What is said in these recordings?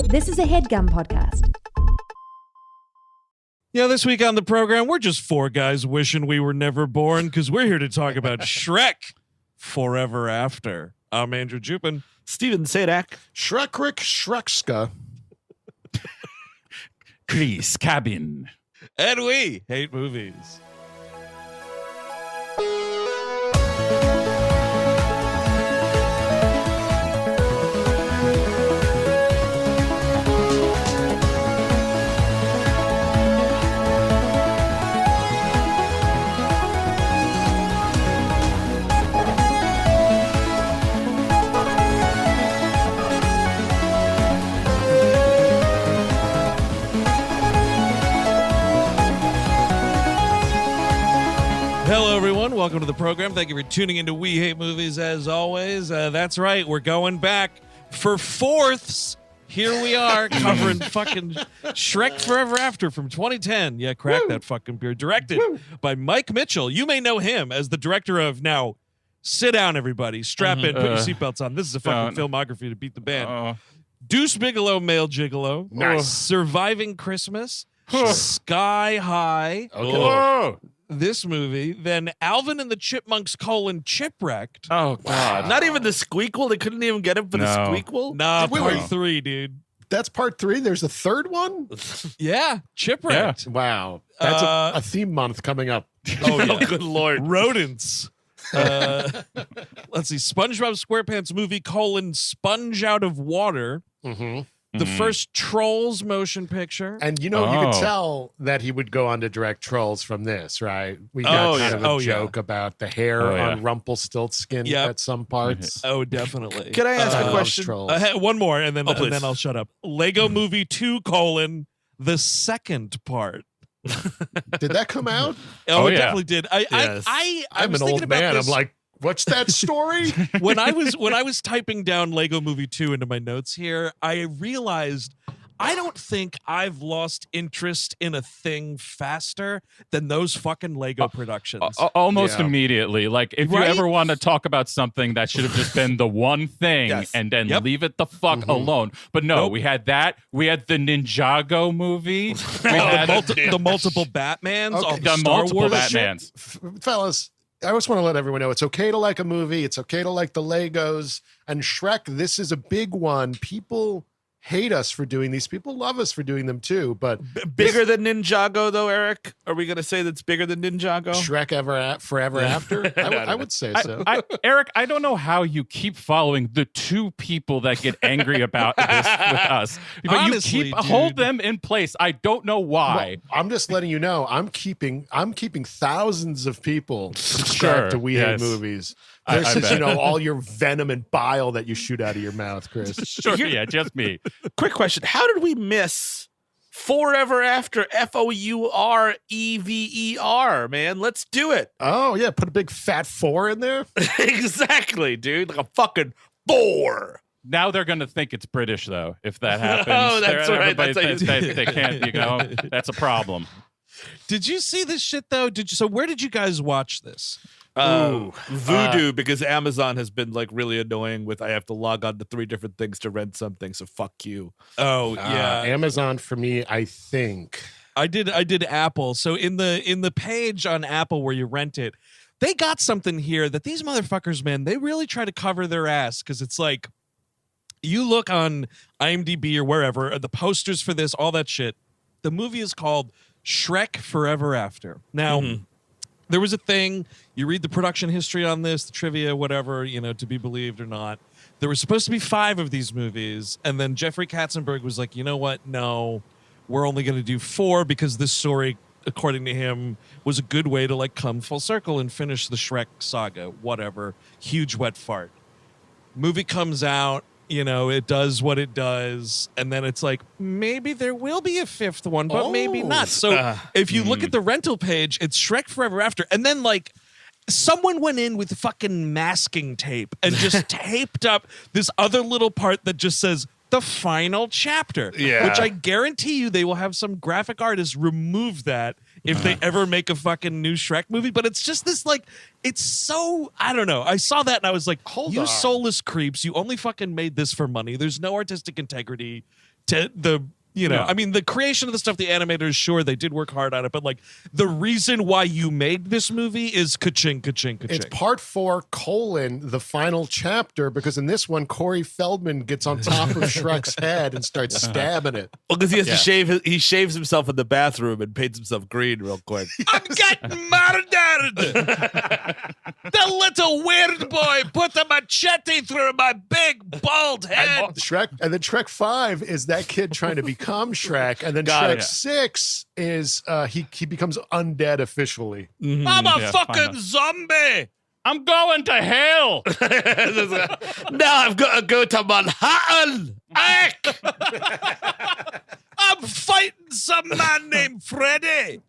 This is a HeadGum podcast. Yeah, this week on the program, we're just four guys wishing we were never born because we're here to talk about Shrek Forever After. I'm Andrew Jupin. Steven Sadak. Shrekrick Shrekska. Cleese cabin. And we hate movies. Hello, everyone. Welcome to the program. Thank you for tuning into We Hate Movies, as always. That's right. We're going back for fourths. Here we are covering fucking Shrek Forever After from 2010. Yeah, crack that fucking beer. Directed by Mike Mitchell. You may know him as the director of now. Sit down, everybody. Strap in. Put your seatbelts on. This is a fucking filmography to beat the band. Deuce Bigelow, Male Gigolo. Nice. Surviving Christmas. Sky High. Okay. This movie, then Alvin and the Chipmunks: Chipwrecked. Oh, God. Not even the squeakquel. They couldn't even get him for the squeakquel. Nah, Wait, part wait. 3, dude. That's part 3. There's a third one? Yeah, Chipwrecked. Wow. That's a theme month coming up. Oh, yeah. Oh, good Lord. Rodents. Let's see. SpongeBob SquarePants movie: Sponge Out of Water. Mm-hmm. The first Trolls motion picture. And you could tell that he would go on to direct Trolls from this, right? We got kind of a joke about the hair on Rumpelstiltskin at some parts. Oh, definitely. Can I ask a question? One more, and then I'll shut up. Lego Movie 2: the second part. Did that come out? Oh, it definitely did. Yes. I'm an old man. I'm like, what's that story? when I was typing down Lego Movie 2 into my notes here, I realized I don't think I've lost interest in a thing faster than those fucking Lego productions. Almost immediately. Like, if you Right? ever want to talk about something that should have just been the one thing and then leave it the fuck alone. But no, we had that. We had the Ninjago movie. We had the multiple Batmans. Okay. All the Star multiple Wars Batmans. Fellas, I just want to let everyone know it's okay to like a movie. It's okay to like the Legos. And Shrek, this is a big one. People hate us for doing these. People love us for doing them too. But Bigger than Ninjago, though, Eric? Are we going to say that's bigger than Ninjago? Shrek Forever After? I would say so. Eric, I don't know how you keep following the two people that get angry about this with us. But Honestly, you keep hold them in place. I don't know why. Well, I'm just letting you know I'm keeping thousands of people subscribed to We Hate Movies. This is, all your venom and bile that you shoot out of your mouth, Chris. Sure, yeah, just me. Quick question. How did we miss Forever After? Forever, man. Let's do it. Oh, yeah. Put a big fat 4 in there. Exactly, dude. Like a fucking 4. Now they're going to think it's British, though, if that happens. Oh, that's right. Everybody That's how you they can't, that's a problem. Did you see this shit, though? So where did you guys watch this? Voodoo, because Amazon has been like really annoying with I have to log on to 3 different things to rent something, so fuck you. Oh, yeah. Amazon for me, I think. I did Apple. So in the page on Apple where you rent it, they got something here that these motherfuckers, man, they really try to cover their ass, because it's like you look on IMDb or wherever, the posters for this, all that shit. The movie is called Shrek Forever After. Now, there was a thing, you read the production history on this, the trivia, whatever, to be believed or not. There were supposed to be 5 of these movies, and then Jeffrey Katzenberg was like, you know what? No, we're only going to do 4 because this story, according to him, was a good way to come full circle and finish the Shrek saga, whatever. Huge wet fart. Movie comes out, it does what it does, and then it's like, maybe there will be a 5th one, but maybe not. So if you look at the rental page, it's Shrek Forever After, and then someone went in with fucking masking tape and just taped up this other little part that just says the final chapter, which I guarantee you they will have some graphic artist remove that if they ever make a fucking new Shrek movie. But it's just this, it's so, I don't know. I saw that and I was like, you soulless creeps, you only fucking made this for money. There's no artistic integrity to the I mean, the creation of the stuff, the animators, sure, they did work hard on it, but like the reason why you made this movie is ka-ching, ka-ching, ka-ching. It's part 4, the final chapter, because in this one, Corey Feldman gets on top of Shrek's head and starts stabbing it. Well, because he has to shave. He shaves himself in the bathroom and paints himself green real quick. I'm getting murdered. The little weird boy put a machete through my big bald head. And then Shrek 5 is that kid trying to become Shrek, and then Shrek 6 is he becomes undead officially. Mm-hmm. I'm a fucking zombie. I'm going to hell. Now I've got to go to Manhattan. I'm fighting some man named Freddy.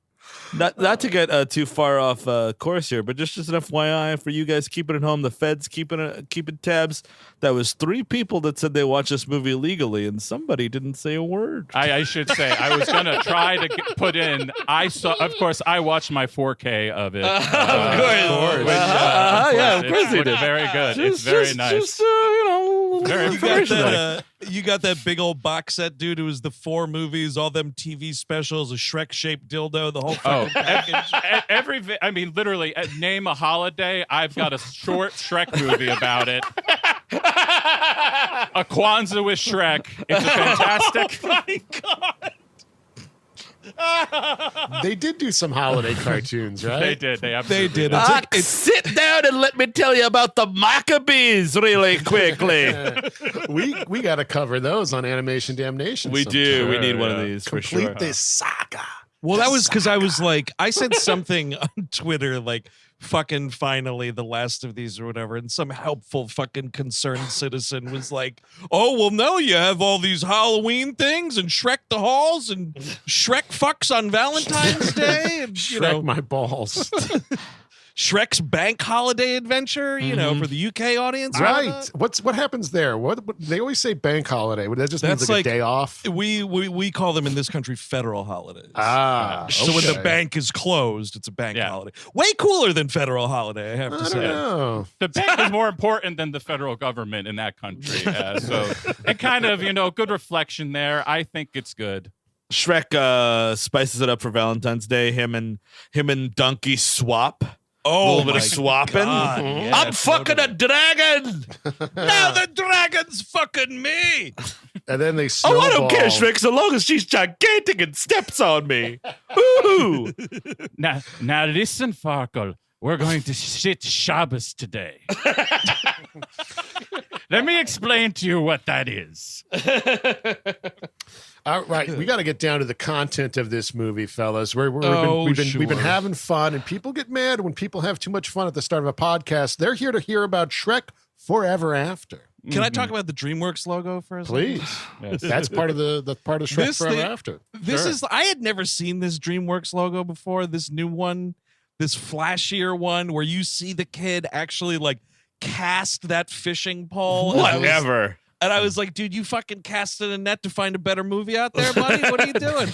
Not to get too far off course here, but just an FYI for you guys keeping it home, the feds keeping tabs. That was 3 people that said they watched this movie illegally, and somebody didn't say a word. I should say I was gonna try to put in. Of course, I watched my 4K of it. Of course, yeah, of course they did. Very good. It's very nice. You got that big old box set, dude. It was the 4 movies, all them TV specials, a Shrek-shaped dildo, the whole fucking package. I mean, literally, name a holiday. I've got a short Shrek movie about it. A Kwanzaa with Shrek. It's a fantastic. Oh my God. They did do some holiday cartoons, right? They did. They absolutely did. Sit down and let me tell you about the Maccabees really quickly. We got to cover those on Animation Damnation. We do. We need one of these for sure. Complete this saga. Well, that was because I was like, I said something on Twitter like, fucking finally the last of these or whatever, and some helpful fucking concerned citizen was like, oh well, no, you have all these Halloween things and Shrek the Halls and Shrek fucks on Valentine's Day and Shrek my balls. Shrek's bank holiday adventure, for the UK audience. Right. What happens there? What they always say bank holiday. That just means like a day off. We call them in this country federal holidays. So when the bank is closed, it's a bank holiday. Way cooler than federal holiday, I have to say. Know. The bank is more important than the federal government in that country. So it kind of, good reflection there. I think it's good. Shrek spices it up for Valentine's Day. Him and Donkey swap. Oh, a little bit of swapping. Yeah, I'm fucking a dragon. Now the dragon's fucking me. And then they snowball. Oh, I don't care, Shrek, so long as she's gigantic and steps on me. Ooh. Now listen, Farkle. We're going to shit Shabbos today. Let me explain to you what that is. All right, we got to get down to the content of this movie, fellas. We've been having fun, and people get mad when people have too much fun at the start of a podcast. They're here to hear about Shrek Forever After. Can I talk about the DreamWorks logo for a second? Please. Yes. That's part of the part of Shrek Forever After. I had never seen this DreamWorks logo before. This new one, this flashier one, where you see the kid actually like cast that fishing pole. Whatever. And I was like, dude, you fucking casted a net to find a better movie out there, buddy? What are you doing?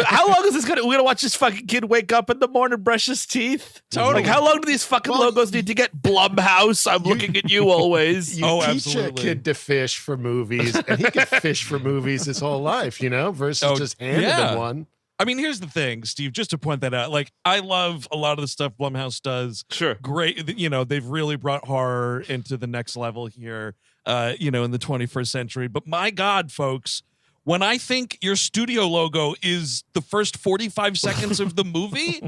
How long is this we're gonna watch this fucking kid wake up in the morning, brush his teeth? Totally. Like, how long do these fucking logos need to get? Blumhouse, I'm looking at you always. You teach a kid to fish for movies, and he can fish for movies his whole life, versus just handing him one. I mean, here's the thing, Steve, just to point that out. Like, I love a lot of the stuff Blumhouse does. Sure. Great. They've really brought horror into the next level here, in the 21st century. But my God, folks, when I think your studio logo is the first 45 seconds of the movie,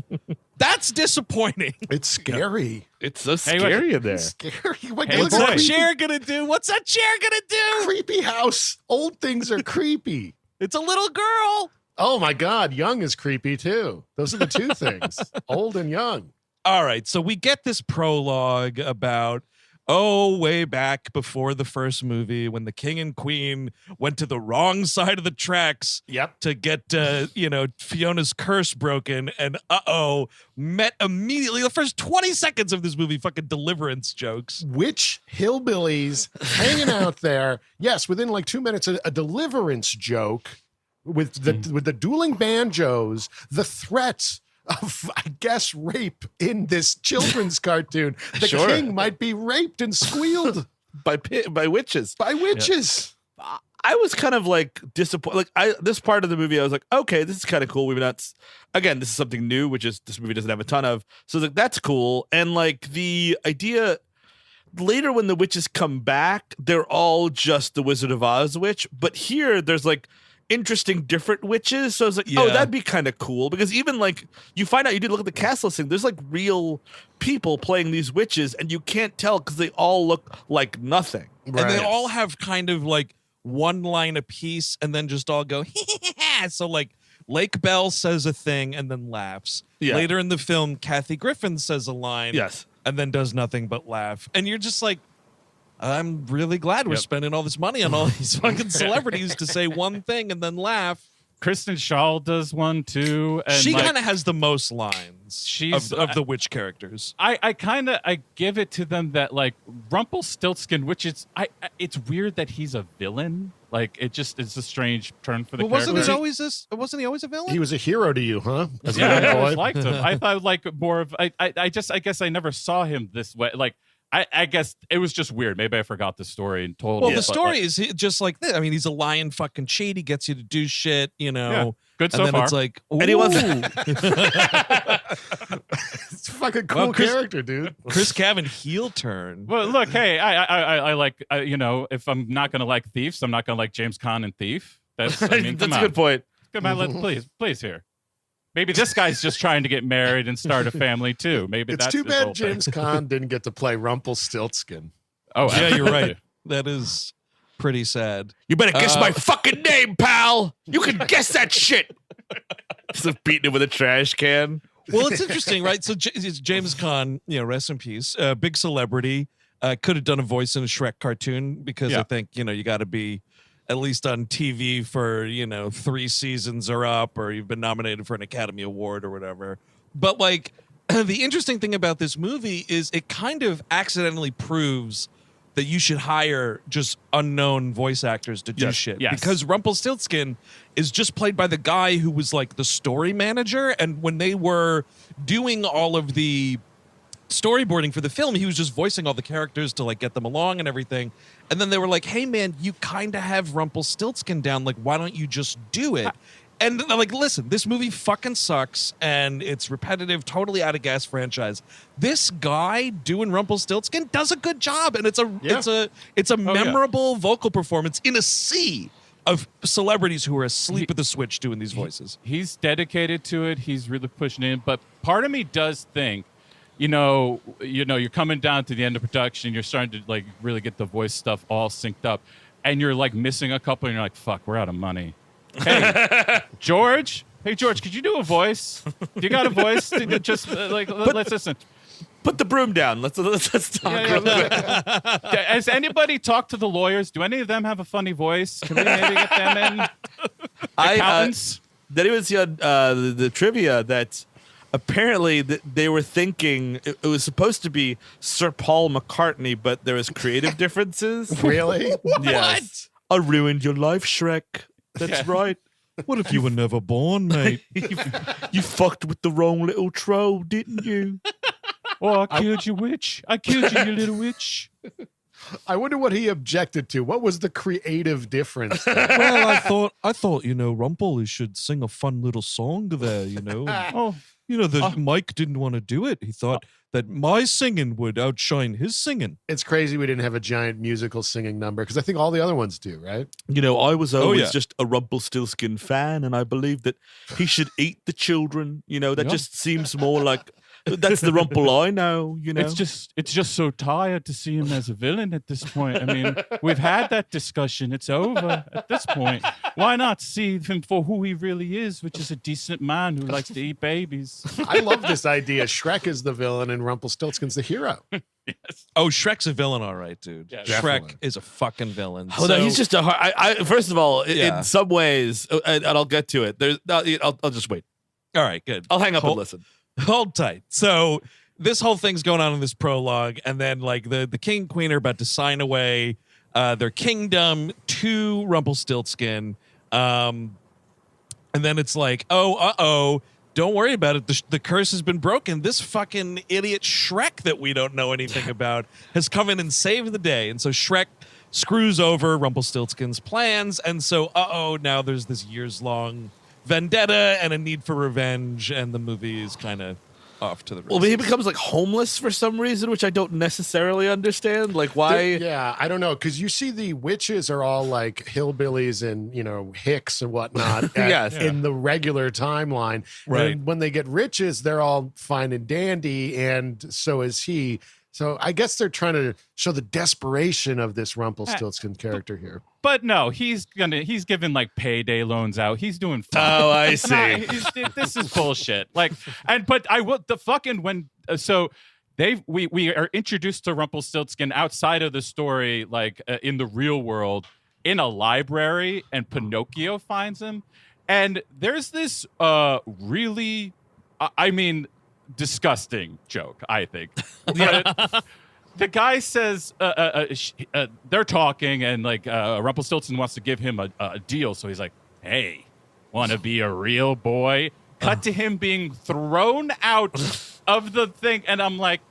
that's disappointing. It's scary. It's so scary in there. It's scary. What's that chair going to do? What's that chair going to do? Creepy house. Old things are creepy. It's a little girl. Oh my God, young is creepy too. Those are the two things, old and young. All right, so we get this prologue about, way back before the first movie when the king and queen went to the wrong side of the tracks to get, Fiona's curse broken and met immediately. The first 20 seconds of this movie, fucking deliverance jokes. Witch hillbillies hanging out there. Yes, within like 2 minutes, a deliverance joke. With the dueling banjos, the threats of, I guess, rape in this children's cartoon. The king might be raped and squealed by witches. By witches. Yeah. I was kind of like disappointed. Like this part of the movie, I was like, okay, this is kind of cool. We've not, again, this is something new, which is this movie doesn't have a ton of. So like that's cool. And like the idea later when the witches come back, they're all just the Wizard of Oz witch. But here, there's like interesting different witches. So I was like, oh, that'd be kind of cool because even like you find out you did look at the cast listing. There's like real people playing these witches, and you can't tell because they all look like nothing. Right. And they all have kind of like one line apiece and then just all go, so like Lake Bell says a thing and then laughs. Yeah. Later in the film, Kathy Griffin says a line and then does nothing but laugh. And you're just like, I'm really glad we're spending all this money on all these fucking celebrities to say one thing and then laugh. Kristen Schaal does one too. And she kind of has the most lines of the witch characters. I give it to them that like Rumpelstiltskin, which is it's weird that he's a villain. Like it's a strange turn for the character. Wasn't he always a villain? He was a hero to you, huh? I always liked him. I thought like more of I guess I never saw him this way. Like I guess it was just weird. Maybe I forgot the story and told. Well, the story is just like this. I mean, he's a lion fucking cheat. He gets you to do shit, you know. Yeah, good so and then far. It's like, ooh. And he wasn't. It's a fucking cool character, dude. Chris Cabin heel turn. Well, look, hey, I like you know, if I'm not gonna like Thieves, I'm not gonna like James Caan and Thief. That's I mean, that's a good point. Come on, please here. Maybe this guy's just trying to get married and start a family too. Maybe it's that's too bad James Caan didn't get to play Rumpelstiltskin. Oh, yeah, you're right. That is pretty sad. You better guess my fucking name, pal. You can guess that shit. Just beating him with a trash can. Well, it's interesting, right? So James Caan, you know, rest in peace, big celebrity. Could have done a voice in a Shrek cartoon because I think, you know, you got to be at least on TV for, you know, 3 seasons or up, or you've been nominated for an Academy Award or whatever. But like the interesting thing about this movie is it kind of accidentally proves that you should hire just unknown voice actors to do shit. Yes. Because Rumpelstiltskin is just played by the guy who was like the story manager. And when they were doing all of the storyboarding for the film, he was just voicing all the characters to like get them along and everything. And then they were like, hey man, you kind of have Rumpelstiltskin down, like why don't you just do it? And they're like, listen, this movie fucking sucks and it's repetitive, totally out of gas franchise. This guy doing Rumpelstiltskin does a good job, and it's a memorable vocal performance in a sea of celebrities who are asleep at the switch doing these voices. He's dedicated to it. He's really pushing in, but part of me does think, you know, you're coming down to the end of production. You're starting to like really get the voice stuff all synced up, and you're like missing a couple, and you're like, "Fuck, we're out of money." Hey, George. Hey, George, could you do a voice? Do you got a voice? Just let's listen. Put the broom down. Let's talk. Has anybody talked to the lawyers? Do any of them have a funny voice? Can we maybe get them in? Accountants. Then it was the trivia that. Apparently, they were thinking it was supposed to be Sir Paul McCartney, but there was creative differences. Really? Yes. What? I ruined your life, Shrek. That's right. What if you were never born, mate? You fucked with the wrong little troll, didn't you? Oh, I killed you, witch. I killed you, you little witch. I wonder what he objected to. What was the creative difference? Well, I thought, you know, Rumpel should sing a fun little song there, you know. You know, Mike didn't want to do it. He thought that my singing would outshine his singing. It's crazy we didn't have a giant musical singing number, because I think all the other ones do, right? You know, I was always just a Rumpelstiltskin fan, and I believe that he should eat the children. You know, that just seems more like... That's the Rumpel I know, you know. It's just so tired to see him as a villain at this point. I mean, we've had that discussion. It's over at this point. Why not see him for who he really is, which is a decent man who likes to eat babies? I love this idea. Shrek is the villain and Rumpelstiltskin's the hero. Yes. Oh, Shrek's a villain, all right, dude. Yeah, Shrek is a fucking villain. Oh, no, he's just a hard... first of all, in some ways, and I'll get to it. I'll just wait. All right, good. I'll hang up and listen. Hold tight. So this whole thing's going on in this prologue, and then like the king and queen are about to sign away their kingdom to Rumpelstiltskin, and then it's like, don't worry about it. The curse has been broken. This fucking idiot Shrek that we don't know anything about has come in and saved the day, and so Shrek screws over Rumpelstiltskin's plans. And so, now there's this years-long vendetta and a need for revenge, and the movie is kind of off to the races. Well, he becomes like homeless for some reason, which I don't necessarily understand. Like why? Yeah, I don't know, because you see the witches are all like hillbillies and hicks and whatnot. Yes. In the regular timeline, Right. And when they get riches, they're all fine and dandy, and so is he. So I guess they're trying to show the desperation of this Rumpelstiltskin character here. But no, he's giving like payday loans out. He's doing fine. Oh, I No, see. this is bullshit. But I will the fucking when so we are introduced to Rumpelstiltskin outside of the story, in the real world, in a library, and Pinocchio finds him, and there's this really, disgusting joke, I think. The guy says they're talking, and Rumpelstiltskin wants to give him a deal, so he's like, "Hey, want to be a real boy?" Cut to him being thrown out of the thing, and I'm like,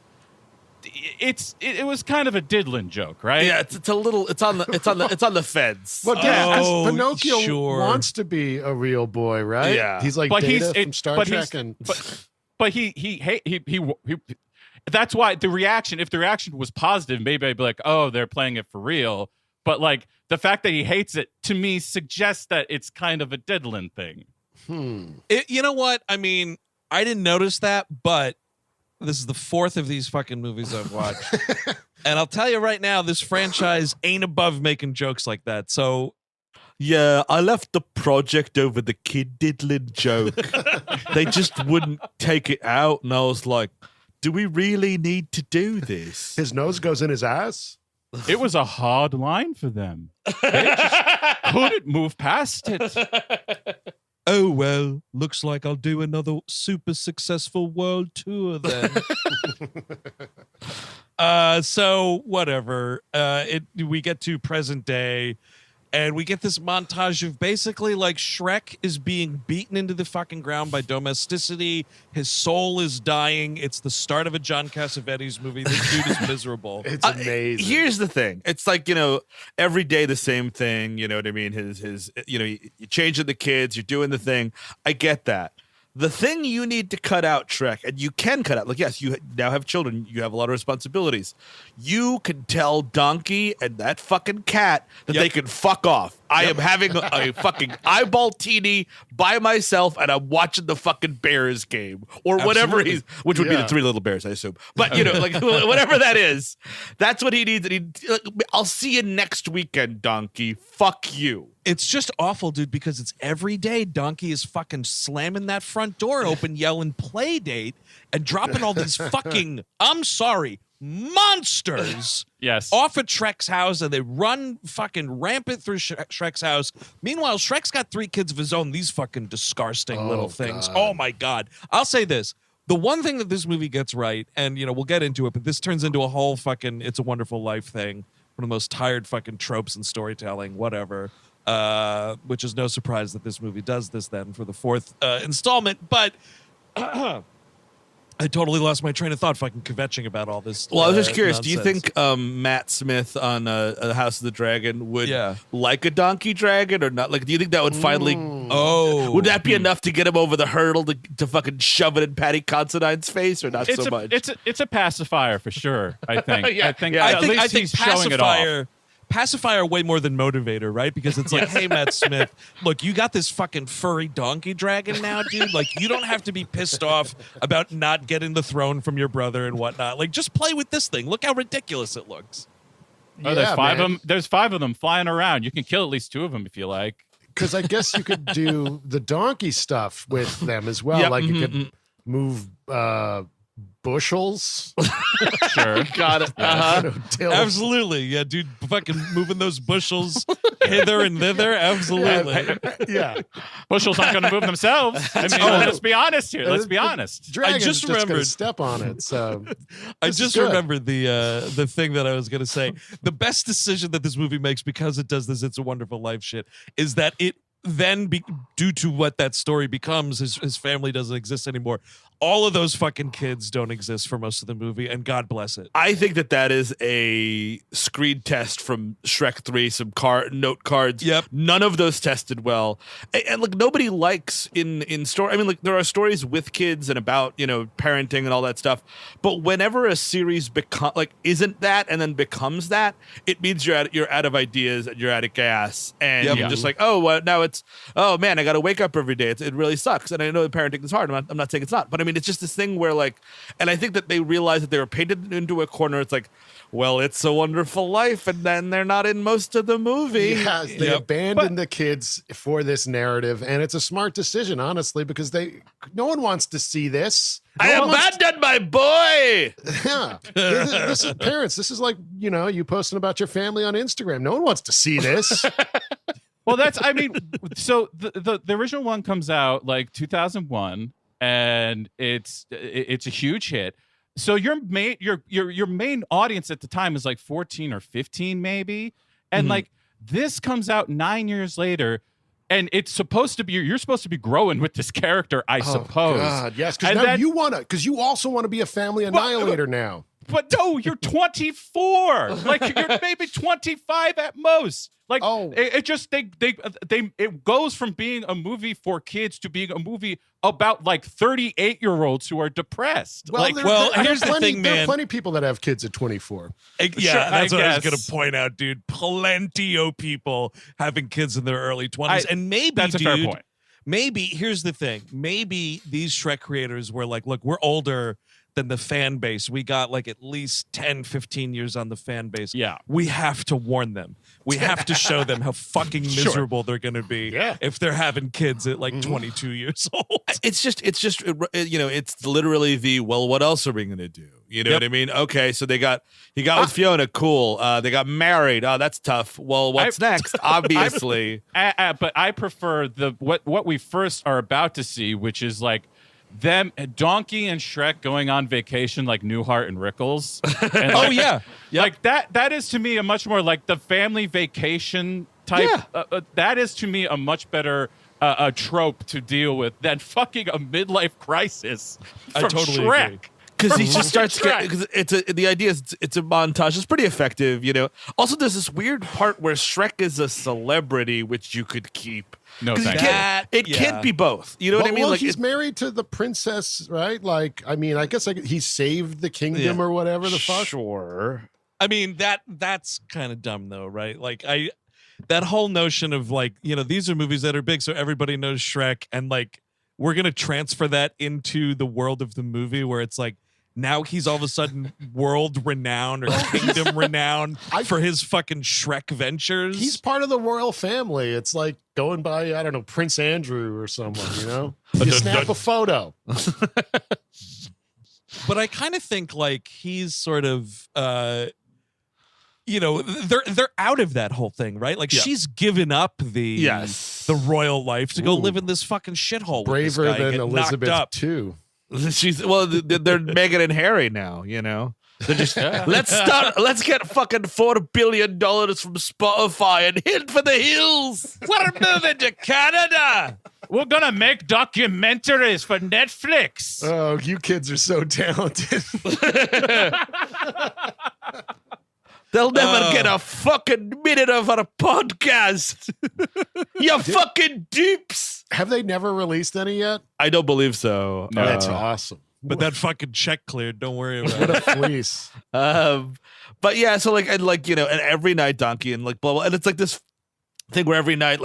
it was kind of a diddling joke, right? Yeah, it's a little. It's on the fence. Well, yeah, 'cause Oh, Pinocchio sure. wants to be a real boy, right? Yeah. He's like But Data he's- from Star Trek, and But he that's why the reaction, if the reaction was positive, maybe I'd be like, oh, they're playing it for real. But the fact that he hates it, to me, suggests that it's kind of a diddling thing. You know what? I mean, I didn't notice that, but this is the fourth of these fucking movies I've watched. And I'll tell you right now, this franchise ain't above making jokes like that. So Yeah, I left the project over the kid diddling joke. They just wouldn't take it out, and I was like, do we really need to do this? his nose goes in his ass. It was a hard line for them. They just couldn't move past it. oh well, looks like I'll do another super successful world tour then. So whatever. We get to present day, and we get this montage of basically Shrek is being beaten into the fucking ground by domesticity. His soul is dying. It's the start of a John Cassavetes movie. This dude is miserable. It's amazing. Here's the thing. It's every day the same thing. You know what I mean? His you're changing the kids. You're doing the thing. I get that. The thing you need to cut out, Shrek, and you can cut out, yes, you now have children, you have a lot of responsibilities. You can tell Donkey and that fucking cat that they can fuck off. I am having a fucking eyeball teeny by myself, and I'm watching the fucking Bears game or whatever which would be the Three Little Bears, I assume. But whatever that is, that's what he needs. I'll see you next weekend, Donkey. Fuck you. It's just awful, dude, because it's every day Donkey is fucking slamming that front door open, yelling play date, and dropping all these fucking, I'm sorry, monsters Yes. off at Shrek's house, and they run fucking rampant through Shrek's house. Meanwhile, Shrek's got 3 kids of his own, these fucking disgusting little things. God. Oh my God. I'll say this. The one thing that this movie gets right, and we'll get into it, but this turns into a whole fucking It's a Wonderful Life thing. One of the most tired fucking tropes in storytelling, whatever. Which is no surprise that this movie does this then for the 4th installment. But I totally lost my train of thought fucking kvetching about all this. Well, I was just curious. Nonsense. Do you think Matt Smith on House of the Dragon would Yeah. like a donkey dragon or not? Do you think that would finally... Oh. Would that be enough to get him over the hurdle to fucking shove it in Patty Considine's face or not so much? It's a pacifier for sure, I think. Yeah, I think yeah. at I think least he's showing it off. Pacifier way more than motivator, right? Because it's like, hey, Matt Smith, look, you got this fucking furry donkey dragon now, dude. You don't have to be pissed off about not getting the throne from your brother and whatnot. Just play with this thing. Look how ridiculous it looks. Oh, there's Yeah, 5 man. of them. There's 5 of them flying around. You can kill at least 2 of them if you like. Because I guess you could do the donkey stuff with them as well. Yep. You could move bushels. Sure. Got it. Uh-huh. Absolutely. Yeah, dude, fucking moving those bushels hither and thither. Absolutely. Yeah. Bushels aren't going to move themselves. I mean, let's be honest here. Let's be honest. Dragon's just just going to remembered- step on it. So I This is just good. remembered the thing that I was going to say. The best decision that this movie makes, because it does this It's a Wonderful Life shit, is that it then, due to what that story becomes, his family doesn't exist anymore. all of those fucking kids don't exist for most of the movie, and God bless it. I think that is a screen test from Shrek 3, some note cards. Yep. None of those tested well. And like nobody likes in story. I mean, like there are stories with kids and about, parenting and all that stuff. But whenever a series isn't that and then becomes that, it means you're out of ideas and you're out of gas. And you're just like, oh, well, now it's, oh man, I got to wake up every day. It really sucks. And I know parenting is hard. I'm not saying it's not, but I mean, it's just this thing where and I think that they realized that they were painted into a corner. It's like, well, It's a Wonderful Life, and then they're not in most of the movie. Yes, they abandoned the kids for this narrative, and it's a smart decision, honestly, because no one wants to see this. I abandoned my boy. Yeah, this is parents. This is like you posting about your family on Instagram. No one wants to see this. Well, so the original one comes out like 2001. And it's a huge hit. So your main audience at the time is like 14 or 15 maybe, and like this comes out 9 years later, and it's supposed to be you're supposed to be growing with this character, I suppose. God, yes, because you also want to be a family annihilator now. But no, you're 24. Like you're maybe 25 at most. Like it just it goes from being a movie for kids to being a movie about like 38-year-olds who are depressed. Here's the thing, man. There are plenty of people that have kids at 24. Yeah, that's what I was going to point out, dude. Plenty of people having kids in their early 20s, and maybe that's a fair point. Maybe here's the thing. Maybe these Shrek creators were like, look, we're older than the fan base. We got like at least 10, 15 years on the fan base. Yeah. We have to warn them. We have to show them how fucking miserable they're going to be if they're having kids at like 22 years old. It's just, it's literally what else are we going to do? You know what I mean? Okay, so he got with Fiona, cool. They got married. Oh, that's tough. Well, what's next? Obviously. But I prefer what we first are about to see, which is like them, Donkey and Shrek going on vacation like Newhart and Rickles. And like that is to me a much more like the family vacation type. That is to me a much better a trope to deal with than fucking a midlife crisis from Shrek. Agree. Because he just starts because the idea is it's a montage. It's pretty effective, Also, there's this weird part where Shrek is a celebrity, which you could keep. No, it can't be both. You know what I mean? Well, like he's married to the princess, right? Like, I mean, I guess he saved the kingdom or whatever the fuck. Sure. I mean, that's kind of dumb though, right? Like that whole notion of like, these are movies that are big, so everybody knows Shrek, and like we're gonna transfer that into the world of the movie where it's like now he's all of a sudden world renowned or kingdom renowned for his fucking Shrek ventures. He's part of the royal family. It's like going by, I don't know, Prince Andrew or someone, You snap a photo. But I kind of think like he's sort of they're out of that whole thing, right? Like she's given up the royal life to go live in this fucking shithole. Braver with this guy, than Elizabeth too. They're Meghan and Harry now, They're just let's get fucking $4 billion from Spotify and hit for the hills. We're moving to Canada. We're gonna make documentaries for Netflix. Oh, you kids are so talented. They'll never get a fucking minute of our podcast. You fucking dupes. Have they never released any yet? I don't believe so. No. That's awesome. But that fucking check cleared. Don't worry about What it. a fleece. But yeah, so and every night Donkey and like blah blah, and it's like this thing where every night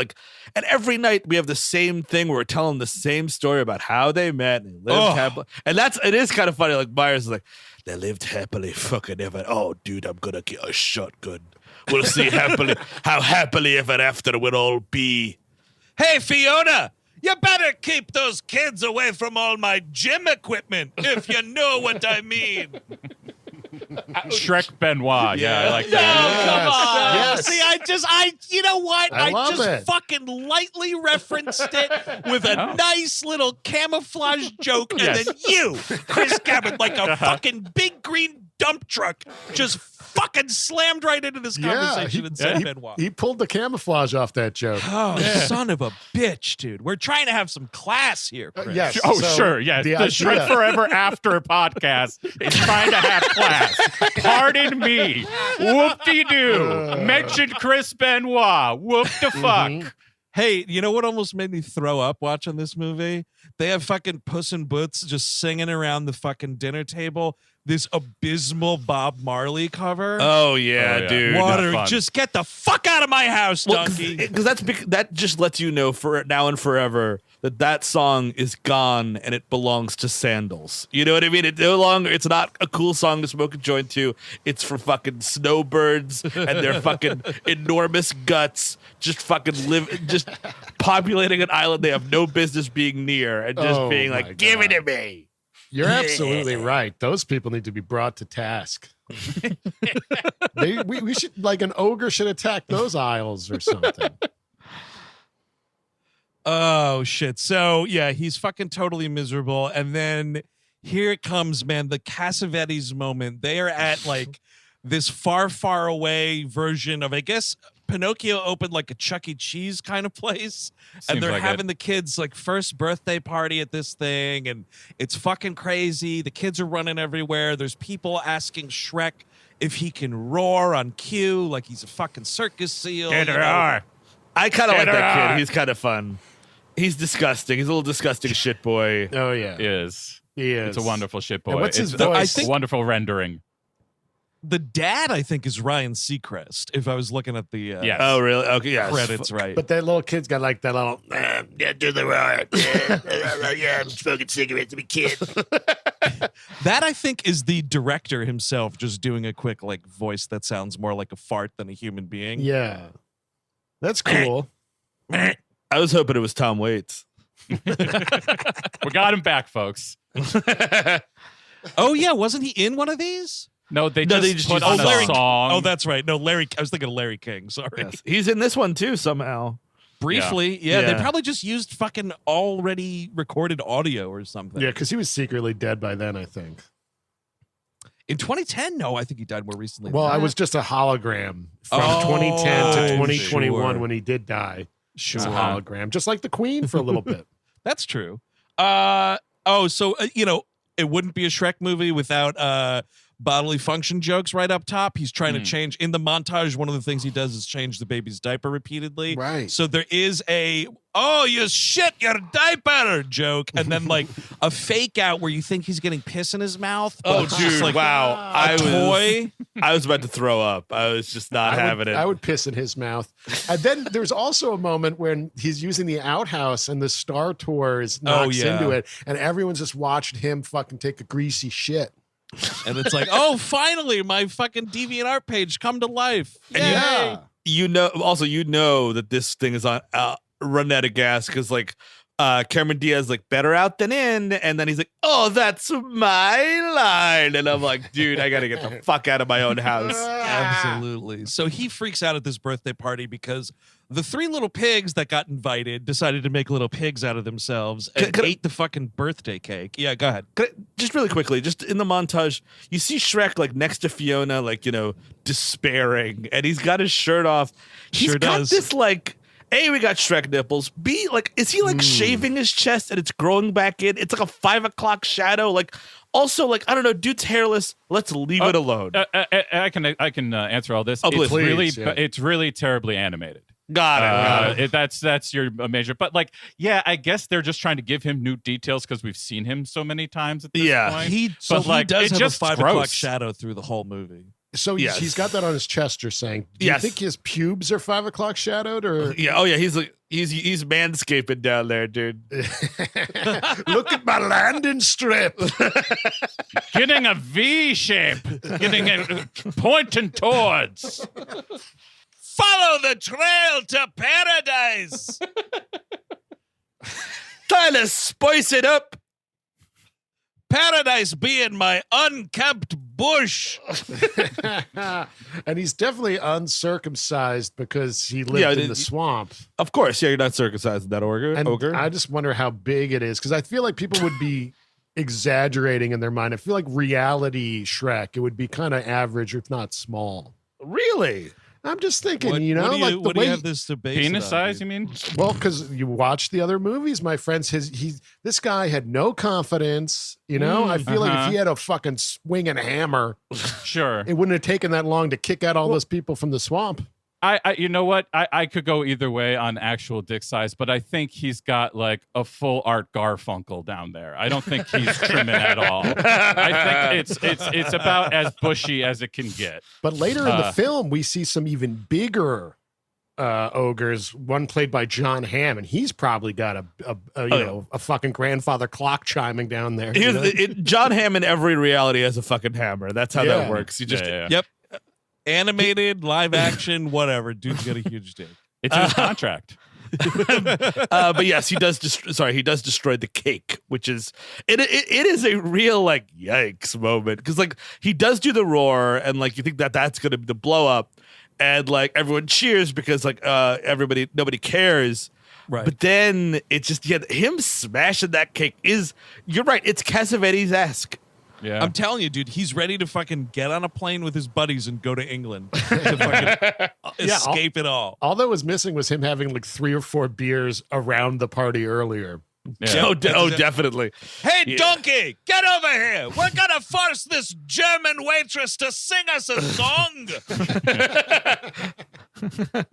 we have the same thing where we're telling the same story about how they met and lived happily. And it is kind of funny. Like Myers is like, they lived happily fucking ever. Oh, dude, I'm gonna get a shotgun. We'll see how happily ever after we'll all be. Hey, Fiona, you better keep those kids away from all my gym equipment, if you know what I mean. Shrek Benoit. Yeah, I like No, that. come on. Yes. See, you know what? I love just it. fucking lightly referenced it with a nice little camouflage joke, and then you, Chris Cabot, like a fucking big green dump truck just fucking slammed right into this conversation and said Benoit. He pulled the camouflage off that joke. Oh, son of a bitch, dude. We're trying to have some class here, Chris. Yes. Oh, So sure. Yes. The idea- Shrek Forever After podcast is trying to have class. Pardon me. Whoop-de-doo. Mentioned Chris Benoit. Whoop-the-fuck. Hey, you know what almost made me throw up watching this movie? They have fucking Puss in Boots just singing around the fucking dinner table. This abysmal Bob Marley cover. Oh yeah, dude. Water, just get the fuck out of my house, donkey. Because that just lets you know for now and forever that song is gone and it belongs to sandals. You know what I mean? It's not a cool song to smoke a joint to. It's for fucking snowbirds and their fucking enormous guts just populating an island they have no business being near and just being like, give it to me. You're absolutely right. Those people need to be brought to task. We should, like, an ogre should attack those aisles or something. Oh shit. So yeah, he's fucking totally miserable. And then here it comes, man, the Cassavetes moment. They are at like this far, far away version of, I guess, Pinocchio opened like a Chuck E. Cheese kind of place. And they're having the kids' like first birthday party at this thing, and it's fucking crazy. The kids are running everywhere. There's people asking Shrek if he can roar on cue, like he's a fucking circus seal. I kind of like that kid. He's kind of fun. He's disgusting. He's a little disgusting shit boy. Oh yeah, He is. he is. It's a wonderful shit boy. And what's his It's voice? a wonderful rendering. The dad, I think, is Ryan Seacrest, if I was looking at the Yes. Oh really? Okay, yeah. credits right. But that little kid's got like that little. Yeah, do the roar. Yeah, I'm smoking cigarettes to be kid. That, I think, is the director himself just doing a quick like voice that sounds more like a fart than a human being. Yeah, that's cool. I was hoping it was Tom Waits. We got him back, folks. Oh yeah, wasn't he in one of these? No, they No, just, they just put used on Larry- a song. Oh, that's right. No, Larry. I was thinking of Larry King. Sorry. Yes. He's in this one too somehow. Briefly, yeah. They Yeah. probably just used fucking already recorded audio or something. Yeah, because he was secretly dead by then, I think. In 2010, no, I think he died more recently. Well, than I that. was just a hologram from Oh, 2010 to I'm 2021 sure. when he did die. Sure. It was a hologram, just like the Queen for a little bit. That's true. So it wouldn't be a Shrek movie without bodily function jokes right up top. He's trying to change in the montage. One of the things he does is change the baby's diaper repeatedly. Right. So there is you shit your diaper joke, and then like a fake out where you think he's getting piss in his mouth. but it's just, like wow. a toy. I was about to throw up. I was just not having it. I would piss in his mouth. And then there's also a moment when he's using the outhouse and the Star Tours knocks yeah. into it, and everyone's just watching him fucking take a greasy shit. And it's like, oh, finally, my fucking DeviantArt page come to life. Yeah. You know that this thing is on run out of gas because like Cameron Diaz like better out than in, and then he's like, oh, that's my line, and I'm like, dude, I gotta get the fuck out of my own house. Absolutely. So he freaks out at this birthday party because the three little pigs that got invited decided to make little pigs out of themselves and Can I- ate the fucking birthday cake. Yeah, go ahead. Just really quickly, just in the montage, you see Shrek like next to Fiona, like, you know, despairing, and he's got his shirt off. He's Sure got does. this like, A, we got Shrek nipples. B, like, is he like shaving his chest and it's growing back in? It's like a 5 o'clock shadow. Like, also, like, I don't know, dude's hairless. Let's leave it alone. I can answer all this. Oh, It's please, really yeah. it's really terribly animated. Got it. That's your major. But like, yeah, I guess they're just trying to give him new details because we've seen him so many times at this Yeah. point. He like, does it's have just a 5 o'clock gross. shadow through the whole movie. So Yes. he's got that on his chest, you're saying. Do Yes. you think his pubes are 5 o'clock shadowed? Or Yeah. Oh, yeah. He's like, he's manscaping down there, dude. look at my landing strip. Getting a V shape, getting it pointing towards. Follow the trail to paradise. Trying to spice it up. Paradise being my unkempt bush. And he's definitely uncircumcised because he lived in the swamp. Of course. Yeah, you're not circumcised in that ogre. And I just wonder how big it is because I feel like people would be exaggerating in their mind. I feel like reality Shrek, it would be kind of average, if not small. Really? I'm just thinking, What, you know, what do you, like the what do way you have this debate? Penis size, you mean? well, because you watch the other movies, my friends. This guy had no confidence. You know, I feel like if he had a fucking swinging hammer, Sure. it wouldn't have taken that long to kick out all those people from the swamp. I you know what? I could go either way on actual dick size, but I think he's got like a full Art Garfunkel down there. I don't think he's trimming at all. I think it's about as bushy as it can get. But later in the film, we see some even bigger ogres. One played by John Hamm, and he's probably got a fucking grandfather clock chiming down there. Here's You know? John Hamm in every reality has a fucking hammer. That's how that works. You just Yep. Animated, live action, whatever. Dude's got a huge dick. It's in his contract. but yes, he does destroy the cake, which is it is a real like yikes moment, because like he does do the roar, and like you think that's gonna be the blow up, and like everyone cheers because like nobody cares. Right. But then it's just him smashing that cake is, you're right, it's Cassavetes-esque. Yeah. I'm telling you, dude, he's ready to fucking get on a plane with his buddies and go to England to fucking escape it all. All that was missing was him having like 3 or 4 beers around the party earlier. Yeah. Oh, definitely. Hey, donkey, get over here. We're going to force this German waitress to sing us a song.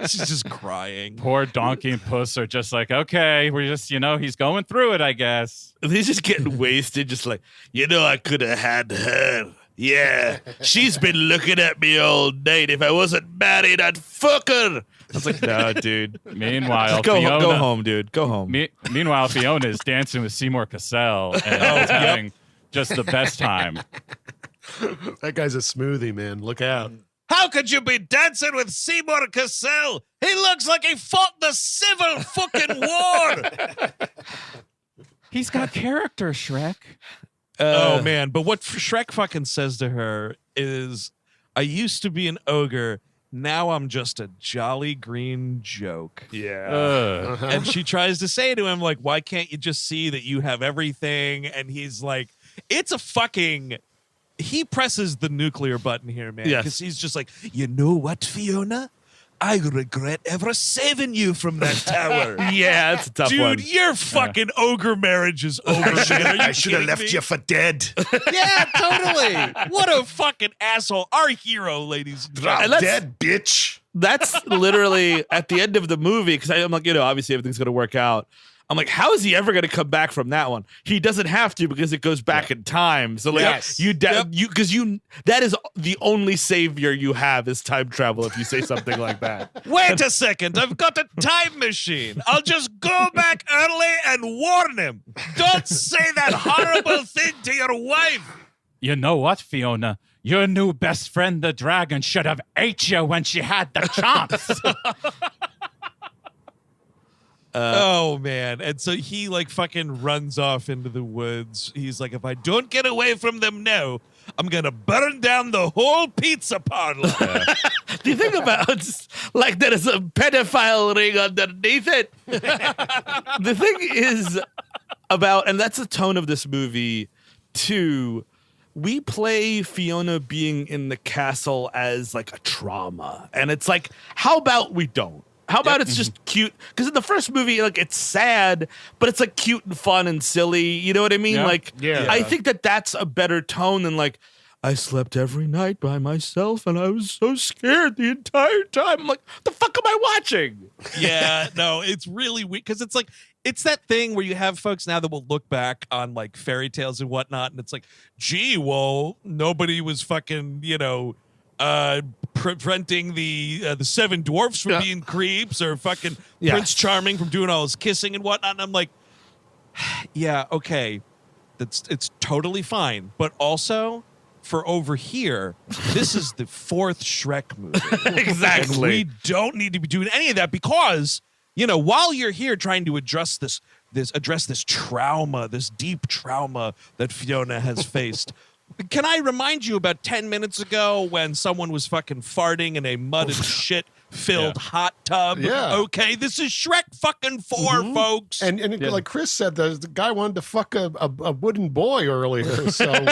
She's just crying. Poor Donkey and Puss are just like, okay, we're just, he's going through it, I guess. He's just getting wasted, just like, I could have had her. Yeah, she's been looking at me all night. If I wasn't married, I'd fuck her. I was like, no, dude. Meanwhile, Go Fiona, home, dude. Go home. Meanwhile, Fiona is dancing with Seymour Cassell and is having just the best time. That guy's a smoothie, man. Look out. How could you be dancing with Seymour Cassell? He looks like he fought the Civil fucking War. He's got character, Shrek. Oh, man. But what Shrek fucking says to her is, I used to be an ogre. Now I'm just a jolly green joke. Yeah. And she tries to say to him, like, why can't you just see that you have everything? And he's like, it's a fucking... He presses the nuclear button here, man. Yes. Because he's just like, you know what, Fiona? I regret ever saving you from that tower. Yeah, that's a tough one. Dude, your fucking ogre marriage is over. I should have left you for dead. Yeah, totally. What a fucking asshole. Our hero, ladies and Drop gentlemen. dead, bitch. That's literally at the end of the movie, because I'm like, obviously everything's going to work out. I'm like, how is he ever going to come back from that one? He doesn't have to, because it goes back in time. So like, Yes. that is the only savior you have is time travel. If you say something like that, Wait a second. I've got a time machine. I'll just go back early and warn him. Don't say that horrible thing to your wife. You know what, Fiona? Your new best friend, the dragon, should have ate you when she had the chance. Oh, man. And so he like fucking runs off into the woods. He's like, if I don't get away from them now, I'm going to burn down the whole pizza parlor. do you think about like there is a pedophile ring underneath it? The thing is about, and that's the tone of this movie too. We play Fiona being in the castle as like a trauma. And it's like, how about we don't? How about it's just cute? Because in the first movie, like, it's sad, but it's like cute and fun and silly. You know what I mean? Yeah. Like, Yeah. I think that's a better tone than like, I slept every night by myself and I was so scared the entire time. I'm like, the fuck am I watching? Yeah, no, it's really weird because it's like, it's that thing where you have folks now that will look back on like fairy tales and whatnot, and it's like, gee, well, nobody was fucking, preventing the 7 dwarfs from being creeps, or fucking Prince Charming from doing all his kissing and whatnot. And I'm like, yeah, okay, it's totally fine, but also for over here, this is the 4th Shrek movie. Exactly. And we don't need to be doing any of that because, while you're here trying to address this trauma, this deep trauma that Fiona has faced. Can I remind you about 10 minutes ago when someone was fucking farting in a mud and shit filled hot tub. Yeah. Okay, this is Shrek fucking 4, folks. And like Chris said, the guy wanted to fuck a wooden boy earlier. So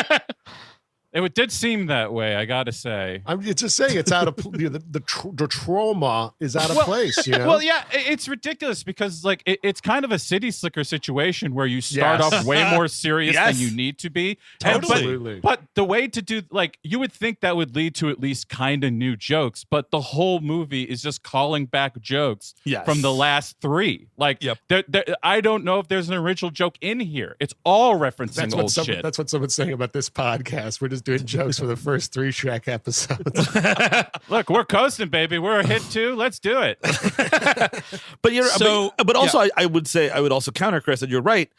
It did seem that way, I gotta say. I'm just saying it's out of the trauma is out of place. You know. Well, yeah, it's ridiculous because like it's kind of a city slicker situation where you start off way more serious than you need to be. Totally. But the way to do like you would think that would lead to at least kind of new jokes, but the whole movie is just calling back jokes from the last 3. Like, I don't know if there's an original joke in here. It's all referencing old shit. That's what someone's saying about this podcast. We're just doing jokes for the first 3 Shrek episodes. Look, we're coasting, baby. We're a hit too. Let's do it. But I would also counter Chris, and you're right.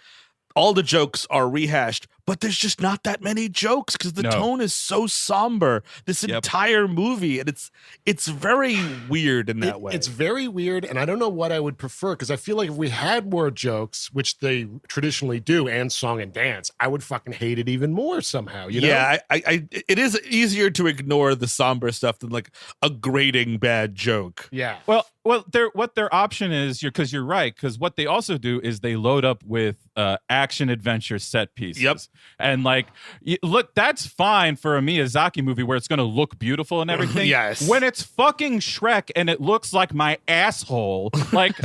All the jokes are rehashed, but there's just not that many jokes because the tone is so somber this entire movie, and it's very weird in that way. It's very weird, and I don't know what I would prefer because I feel like if we had more jokes, which they traditionally do, and song and dance, I would fucking hate it even more somehow. You know? Yeah, it is easier to ignore the somber stuff than like a grating bad joke. Yeah. Well, what their option is, because you're right, because what they also do is they load up with action adventure set pieces. Yep. And like, look, that's fine for a Miyazaki movie where it's going to look beautiful and everything. Yes. When it's fucking Shrek and it looks like my asshole, like.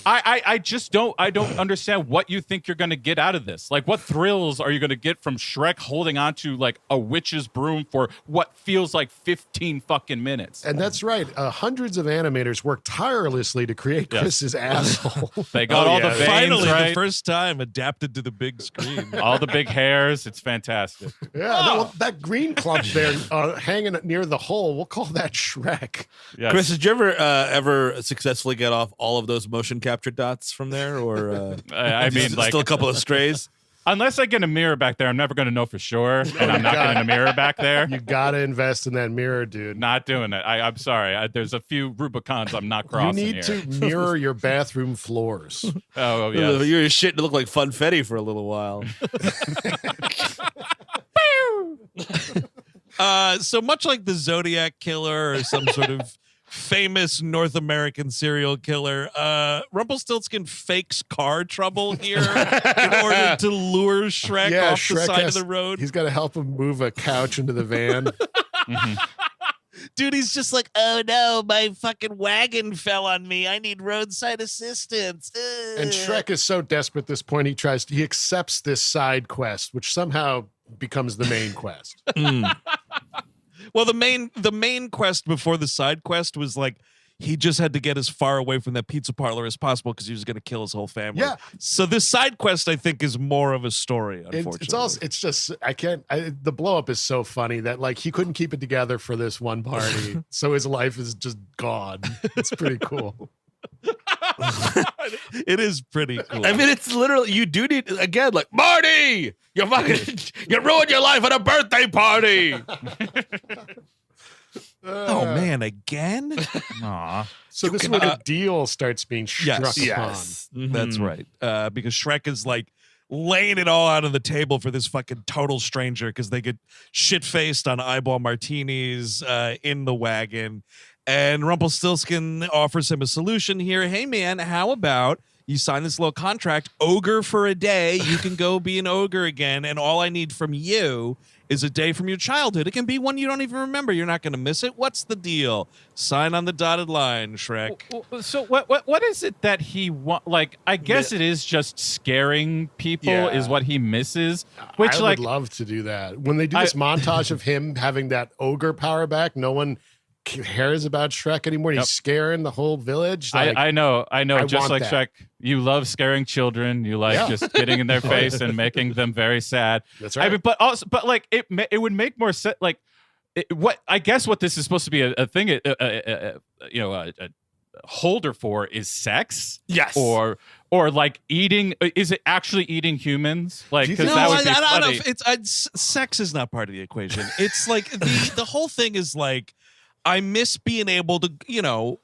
I just don't understand what you think you're going to get out of this. Like, what thrills are you going to get from Shrek holding onto like a witch's broom for what feels like 15 fucking minutes? And that's right. Hundreds of animators worked tirelessly to create Chris's asshole. They got all the veins finally right. the first time adapted to the big screen. All the big hairs. It's fantastic. Yeah, that green clump there hanging near the hole, we'll call that Shrek. Yes. Chris, did you ever successfully get off all of those motion capture dots from there, or I mean, like, still a couple of strays? Unless I get a mirror back there, I'm never going to know for sure, and I'm not getting a mirror back there. You gotta invest in that mirror, dude. Not doing it. I'm sorry. There's a few Rubicons I'm not crossing. You need to mirror your bathroom floors. Oh yeah. You're shitting to look like Funfetti for a little while. So much like the Zodiac Killer or some sort of famous North American serial killer, Rumpelstiltskin fakes car trouble here in order to lure Shrek off the side of the road. He's got to help him move a couch into the van. Dude, he's just like, oh no, my fucking wagon fell on me. I need roadside assistance. And Shrek is so desperate at this point, he accepts this side quest, which somehow becomes the main quest. Well, the main quest before the side quest was like he just had to get as far away from that pizza parlor as possible because he was going to kill his whole family. Yeah. So this side quest, I think, is more of a story. Unfortunately, the blow up is so funny that like he couldn't keep it together for this one party, so his life is just gone. It's pretty cool. It is pretty cool. I mean, it's literally, you do need, again, like, Marty, you ruined your life at a birthday party. Oh man, again? Aw. So this is when a deal starts being struck upon. Yes. Mm-hmm. That's right. Because Shrek is like laying it all out on the table for this fucking total stranger because they get shit-faced on eyeball martinis in the wagon. And Rumpelstiltskin offers him a solution here. Hey, man, how about you sign this little contract, ogre for a day. You can go be an ogre again. And all I need from you is a day from your childhood. It can be one you don't even remember. You're not going to miss it. What's the deal? Sign on the dotted line, Shrek. So what is it that he want? Like, I guess it is just scaring people is what he misses. Which I would love to do that. When they do this montage of him having that ogre power back, no one cares about Shrek anymore. He's scaring the whole village. Like, I know. Just like Shrek, you love scaring children. You like just getting in their face and making them very sad. That's right. I mean, but like it would make more sense. Like what this is supposed to be a thing. A holder for is sex. Yes. Or like eating. Is it actually eating humans? Like because that would be funny. It's sex is not part of the equation. It's like the whole thing is like. I miss being able to,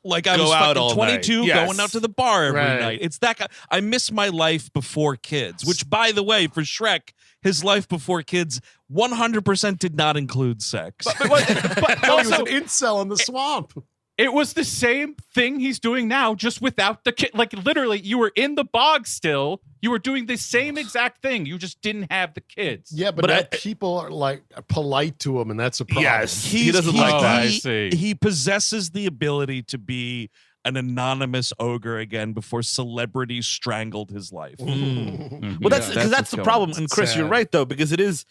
like I was fucking 22 going out to the bar every night. It's that guy. I miss my life before kids, which, by the way, for Shrek, his life before kids 100% did not include sex. But also, he was an incel in the swamp. It was the same thing he's doing now, just without the kid. Like, literally, you were in the bog still. You were doing the same exact thing. You just didn't have the kids. Yeah, but now people are like polite to him, and that's a problem. Yes, he doesn't like that. I see. He possesses the ability to be an anonymous ogre again before celebrity strangled his life. Well, that's because that's the what's problem. going on. And Chris, Sad. you're right though, because it is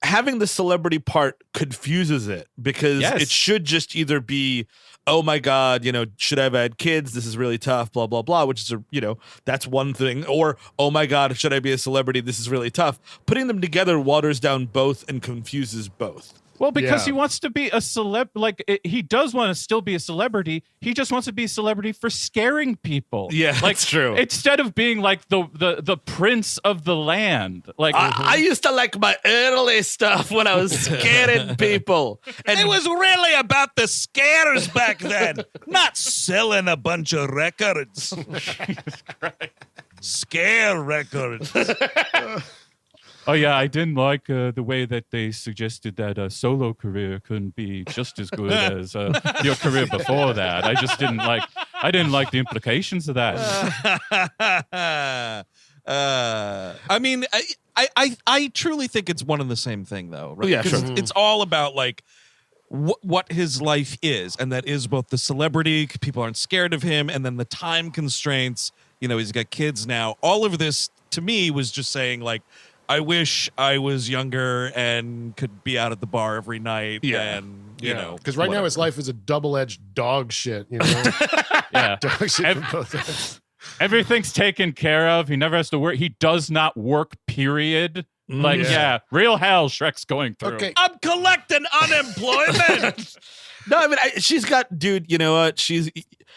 having the celebrity part confuses it because it should just either be, oh my God, should I have had kids? This is really tough, blah, blah, blah, which is, that's one thing. Or, oh my God, should I be a celebrity? This is really tough. Putting them together waters down both and confuses both. Well, because Yeah. he wants to be a celeb, he does want to still be a celebrity. He just wants to be a celebrity for scaring people. Yeah, that's true. Instead of being like the prince of the land. Like I used to like my early stuff when I was scaring people. And It was really about the scares back then, not selling a bunch of records. Scare records. oh yeah, I didn't like the way that they suggested that a solo career couldn't be just as good as your career before that. I just didn't like. I didn't like the implications of that. I mean, I truly think it's one and the same thing, though. Right? Yeah, 'Cause sure. It's all about like what his life is, and that is both the celebrity, people aren't scared of him, and then the time constraints. He's got kids now. All of this to me was just saying like, I wish I was younger and could be out at the bar every night. Yeah. And you know, because right now whatever. his life is a double-edged dog shit. Yeah, Dog shit from both ends. everything's taken care of. He never has to work. He does not work. Period. Like Yeah. real hell. Shrek's going through. Okay, I'm collecting unemployment. no, I mean, she's got, dude, you know what?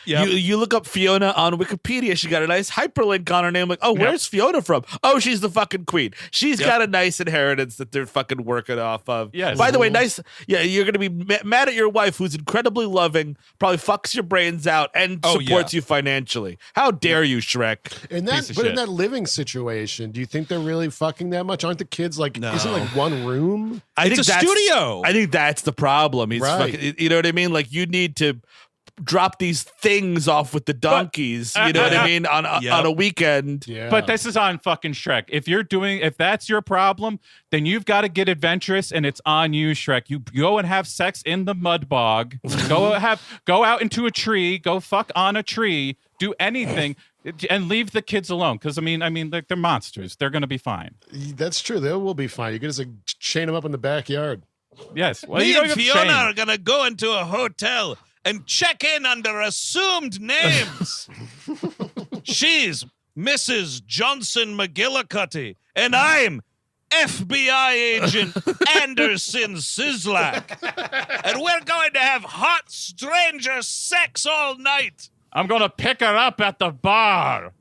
Yep. You look up Fiona on Wikipedia. She got a nice hyperlink on her name. Like, oh, where's Fiona from? Oh, she's the fucking queen. She's got a nice inheritance that they're fucking working off of. Yes. By the way, nice. Yeah, you're going to be mad at your wife, who's incredibly loving, probably fucks your brains out, and supports you financially. How dare you, Shrek? in Piece that, of but in shit. that living situation, do you think they're really fucking that much? Aren't the kids like? No. Isn't it like one room? It's a studio. I think that's the problem. He's Right. fucking, you know what I mean? Like, you need to drop these things off with the donkeys. You know what I mean? On a weekend. Yeah, But this is on fucking Shrek. If that's your problem, then you've got to get adventurous, and it's on you, Shrek. You go and have sex in the mud bog. go out into a tree. Go fuck on a tree. Do anything, and leave the kids alone. Because I mean, they're monsters. They're gonna be fine. that's true. They will be fine. You can just like chain them up in the backyard. Yes. Well, Me you don't and have to Fiona shame. are gonna go into a hotel and check in under assumed names. She's Mrs. Johnson McGillicuddy, and I'm FBI agent Anderson Sislak. And we're going to have hot stranger sex all night. I'm gonna pick her up at the bar.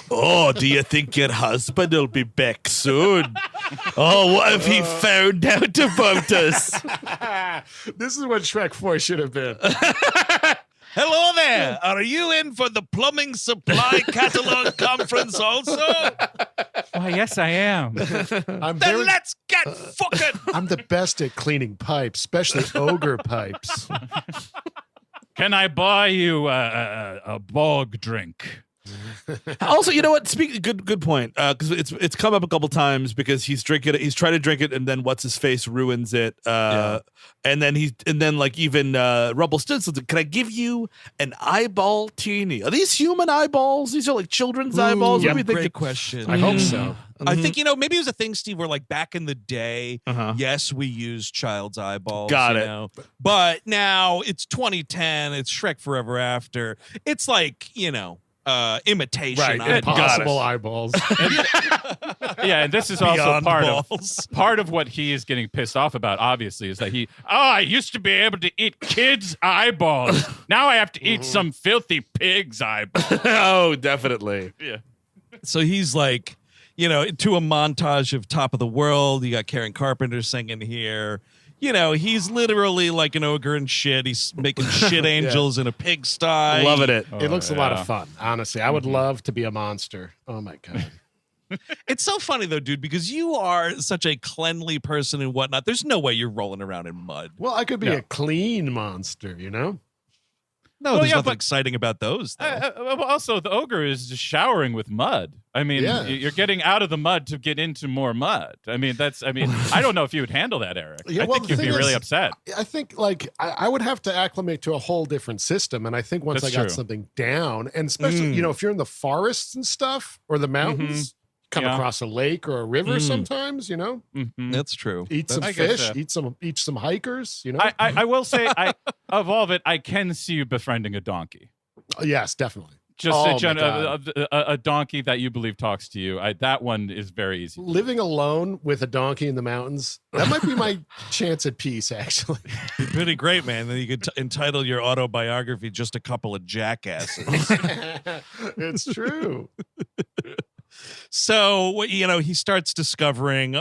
Oh, do you think your husband will be back soon? Oh, what if he found out about us? This is what Shrek 4 should have been. Hello there. Are you in for the plumbing supply catalog conference also? Why, yes, I am. Then let's get fucking. I'm the best at cleaning pipes, especially ogre pipes. Can I buy you a bog drink? Also, you know what? Good point. Because it's come up a couple times because he's trying to drink it, and then what's his face ruins it. And then like even Rumpelstiltskin, can I give you an eyeball teeny? Are these human eyeballs? These are like children's eyeballs. What do we think? Great question. I hope so. I think, maybe it was a thing, Steve, where like back in the day, yes, we used child's eyeballs. Got it. But now it's 2010. It's Shrek Forever After. It's like, imitation. Right, eyeballs. impossible eyeballs. Yeah, and this is also Beyond part balls. of what he is getting pissed off about, obviously, is that I used to be able to eat kids' eyeballs. Now I have to eat some filthy pig's eyeballs. Oh, definitely. Yeah. So he's like, to a montage of Top of the World. You got Karen Carpenter singing here. He's literally like an ogre and shit. He's making shit angels in a pigsty. Loving it. It looks a lot yeah. of fun, honestly. I would love to be a monster. Oh my God. It's so funny though, dude, because you are such a cleanly person and whatnot. There's no way you're rolling around in mud. Well, I could be a clean monster, No, Well, there's yeah, nothing but- exciting about those, though. Also, the ogre is just showering with mud. I mean, Yeah. you're getting out of the mud to get into more mud. I mean, I don't know if you would handle that, Eric. Yeah, I well, think the you'd be thing really is, upset. I think like I would have to acclimate to a whole different system, and I think once That's I got true. something down, and especially if you're in the forests and stuff or the mountains, come Yeah. across a lake or a river sometimes, Mhm. That's true. eat some I guess, fish, eat some hikers, I will say, of all of it, I can see you befriending a donkey. Yes, definitely. Just Oh, a, my God. a donkey that you believe talks to you. That one is very easy. Living alone with a donkey in the mountains, that might be my chance at peace, actually. Pretty great, man. Then you could entitle your autobiography "Just a Couple of Jackasses." It's true. So, he starts discovering,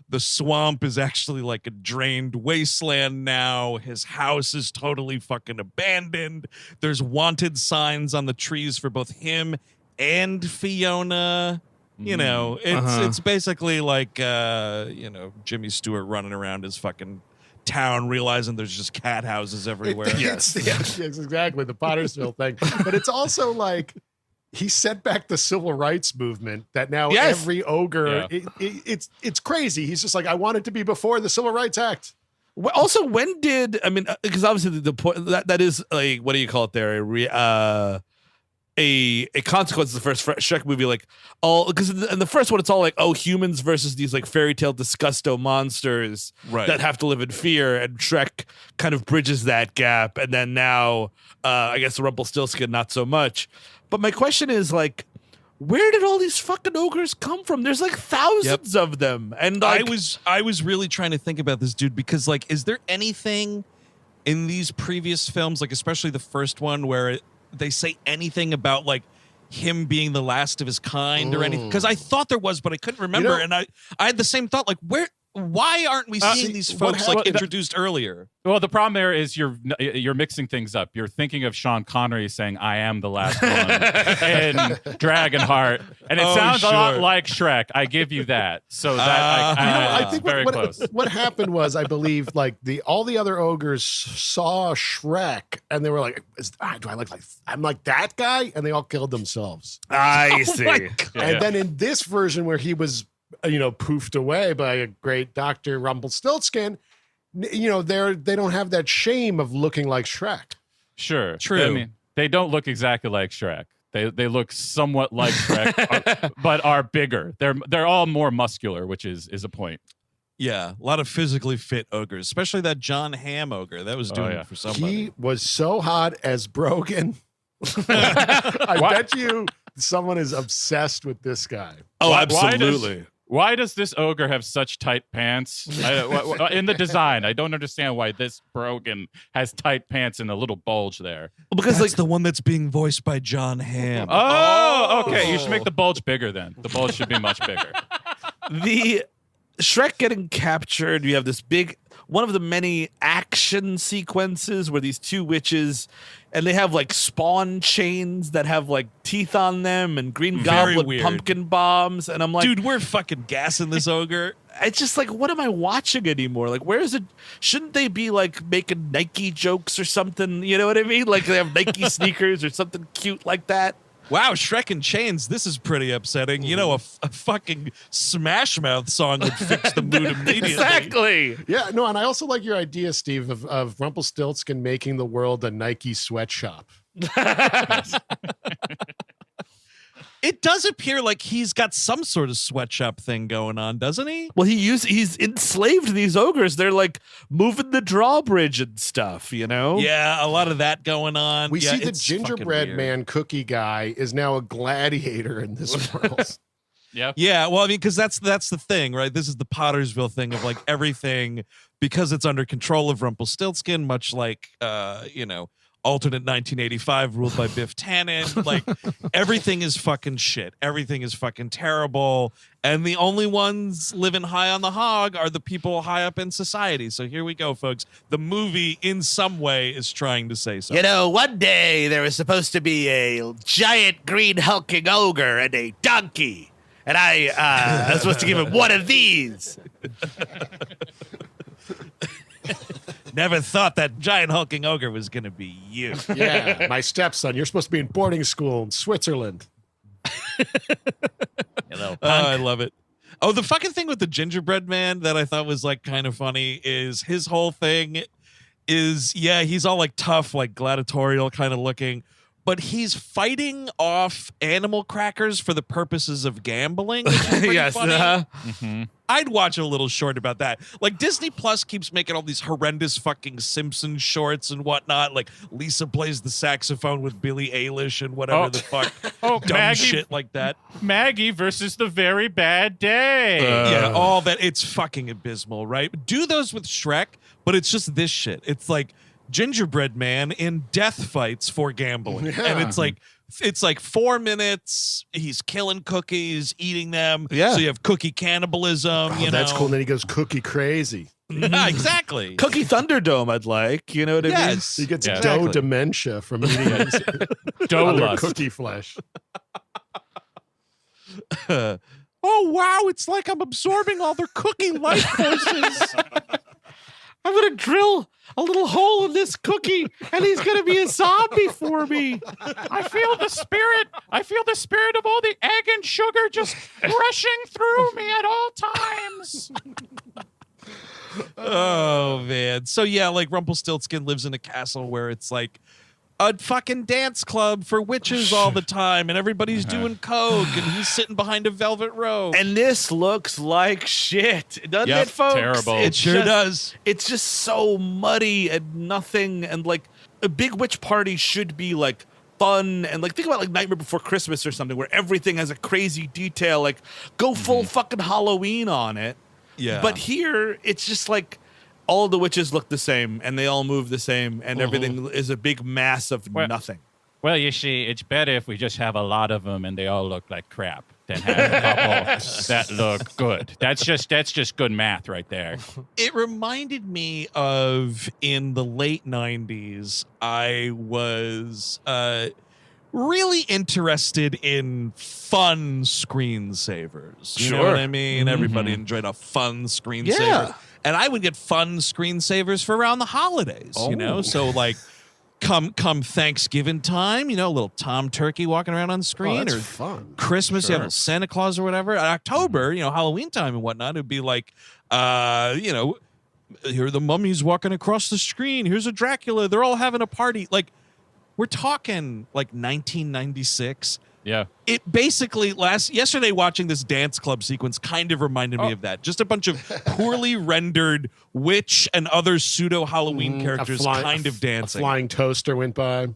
the swamp is actually like a drained wasteland now. His house is totally fucking abandoned. There's wanted signs on the trees for both him and Fiona. It's basically like, Jimmy Stewart running around his fucking town realizing there's just cat houses everywhere. Yes, exactly. The Pottersville thing. But it's also like he set back the civil rights movement that now every ogre, it's crazy. He's just like, I want it to be before the Civil Rights Act. Well, also, when did because obviously the point that is like, what do you call it there? A consequence of the first Shrek movie, like all because in the first one it's all like, oh, humans versus these like fairy tale disgusto monsters that have to live in fear, and Shrek kind of bridges that gap, and then now I guess the Rumpelstiltskin not so much. But my question is like, where did all these fucking ogres come from? There's like thousands of them, and like, I was really trying to think about this, dude, because like, is there anything in these previous films, like especially the first one, where they say anything about like him being the last of his kind or anything? Because I thought there was, but I couldn't remember, and I had the same thought, like why aren't we seeing these folks introduced earlier? Well, the problem there is you're mixing things up. You're thinking of Sean Connery saying, "I am the last one," in Dragonheart, and it sounds a lot like Shrek. I give you that. So that I think very close. What happened was, I believe, like all the other ogres saw Shrek and they were like, "Do I look like I'm like that guy?" And they all killed themselves. I see. And then in this version where he was, poofed away by a great Dr. Rumpelstiltskin, they don't have that shame of looking like Shrek. Sure. True. I mean, they don't look exactly like Shrek. They look somewhat like Shrek, but are bigger. They're all more muscular, which is a point. Yeah, a lot of physically fit ogres, especially that John Hamm ogre. That was doing it for somebody. He was so hot as Brogan. I bet you someone is obsessed with this guy. Oh, absolutely. Why does this ogre have such tight pants? In the design, I don't understand why this Brogan has tight pants and a little bulge there. Because that's the one that's being voiced by John Hamm. Oh, okay. You should make the bulge bigger then. The bulge should be much bigger. The Shrek getting captured, you have this big, one of the many action sequences where these two witches, and they have like spawn chains that have like teeth on them and Green Goblin pumpkin bombs. And I'm like, dude, we're fucking gassing this ogre. It's just like, what am I watching anymore? Like, where is it? Shouldn't they be like making Nike jokes or something? You know what I mean? Like they have Nike sneakers or something cute like that. Wow, Shrek in chains. This is pretty upsetting. A fucking Smash Mouth song would fix the mood immediately. Exactly. Yeah, no, and I also like your idea, Steve, of Rumpelstiltskin making the world a Nike sweatshop. It does appear like he's got some sort of sweatshop thing going on, doesn't he? Well, he's enslaved these ogres. They're like moving the drawbridge and stuff, Yeah, a lot of that going on. We see the gingerbread man cookie guy is now a gladiator in this world. Yeah, well, I mean, because that's the thing, right? This is the Pottersville thing of like everything, because it's under control of Rumpelstiltskin, much like alternate 1985 ruled by Biff Tannen. Like everything is fucking shit. Everything is fucking terrible. And the only ones living high on the hog are the people high up in society. So here we go, folks. The movie in some way is trying to say something. One day there was supposed to be a giant green hulking ogre and a donkey. And I was supposed to give him one of these. Never thought that giant hulking ogre was going to be you. Yeah, my stepson. You're supposed to be in boarding school in Switzerland. Oh, I love it. Oh, the fucking thing with the gingerbread man that I thought was like kind of funny is his whole thing is, yeah, he's all like tough, like gladiatorial kind of looking, but he's fighting off animal crackers for the purposes of gambling. Which is pretty Yes. funny. I'd watch a little short about that. Like Disney Plus keeps making all these horrendous fucking Simpsons shorts and whatnot. Like Lisa plays the saxophone with Billie Eilish and whatever the fuck. Dumb shit like that. Maggie versus the Very Bad Day. Yeah, all that. It's fucking abysmal, right? Do those with Shrek, but it's just this shit. It's like gingerbread man in death fights for gambling. Yeah. And it's like 4 minutes. He's killing cookies, eating them. Yeah. So you have cookie cannibalism. Oh, you know? that's cool. And then he goes cookie crazy. Yeah, exactly. Cookie Thunderdome, I'd like. You know what I mean? Yes. He gets Yeah. dough Exactly. dementia from eating Dough other lust. cookie flesh. Oh, wow. It's like I'm absorbing all their cookie life forces. I'm going to drill a little hole in this cookie, and he's going to be a zombie for me. I feel the spirit. I feel the spirit of all the egg and sugar just rushing through me at all times. Oh, man. So, yeah, like Rumpelstiltskin lives in a castle where it's like a fucking dance club for witches all the time, and everybody's doing coke, and he's sitting behind a velvet robe. And this looks like shit, doesn't Yep, it, folks? terrible. It sure does. It's just so muddy and nothing. And like a big witch party should be like fun and like think about like Nightmare Before Christmas or something where everything has a crazy detail. Like go full fucking Halloween on it. Yeah. But here it's just like all the witches look the same and they all move the same and everything is a big mass of nothing. Well, you see, it's better if we just have a lot of them and they all look like crap than have a couple that look good. That's just good math right there. It reminded me of in the late 90s, I was really interested in fun screensavers. You know Sure. what I mean? Everybody enjoyed a fun screensaver. Yeah. And I would get fun screensavers for around the holidays, you know? So like come Thanksgiving time, you know, a little Tom Turkey walking around on screen, that's or fun. Christmas, you have a little Santa Claus or whatever. October, you know, Halloween time and whatnot, it'd be like, you know, here are the mummies walking across the screen. Here's a Dracula. They're all having a party. Like, we're talking like 1996. Yeah. It basically yesterday watching this dance club sequence kind of reminded me of that. Just a bunch of poorly rendered witch and other pseudo Halloween characters kind of dancing. A flying toaster went by.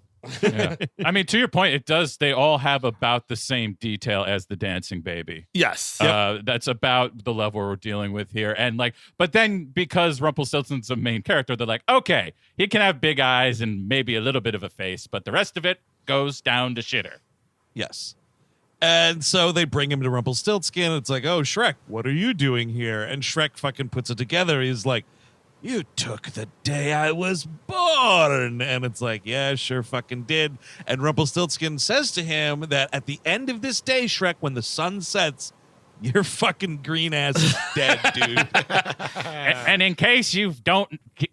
Yeah. I mean, to your point, they all have about the same detail as the dancing baby. Yes. That's about the level we're dealing with here. And like, but then because Rumpelstiltskin's the main character, they're like, okay, he can have big eyes and maybe a little bit of a face, but the rest of it goes down to shitter. Yes. And so they bring him to Rumpelstiltskin. It's like, oh, Shrek, what are you doing here? And Shrek fucking puts it together. He's like, you took the day I was born. And it's like, yeah, sure fucking did. And Rumpelstiltskin says to him that at the end of this day, Shrek, when the sun sets, your fucking green ass is dead, dude. And in case you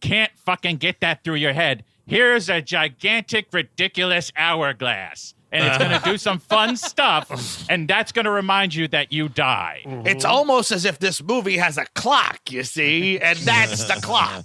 can't fucking get that through your head, here's a gigantic, ridiculous hourglass. And it's going to do some fun stuff, and that's going to remind you that you die. It's almost as if this movie has a clock, you see, and that's the clock.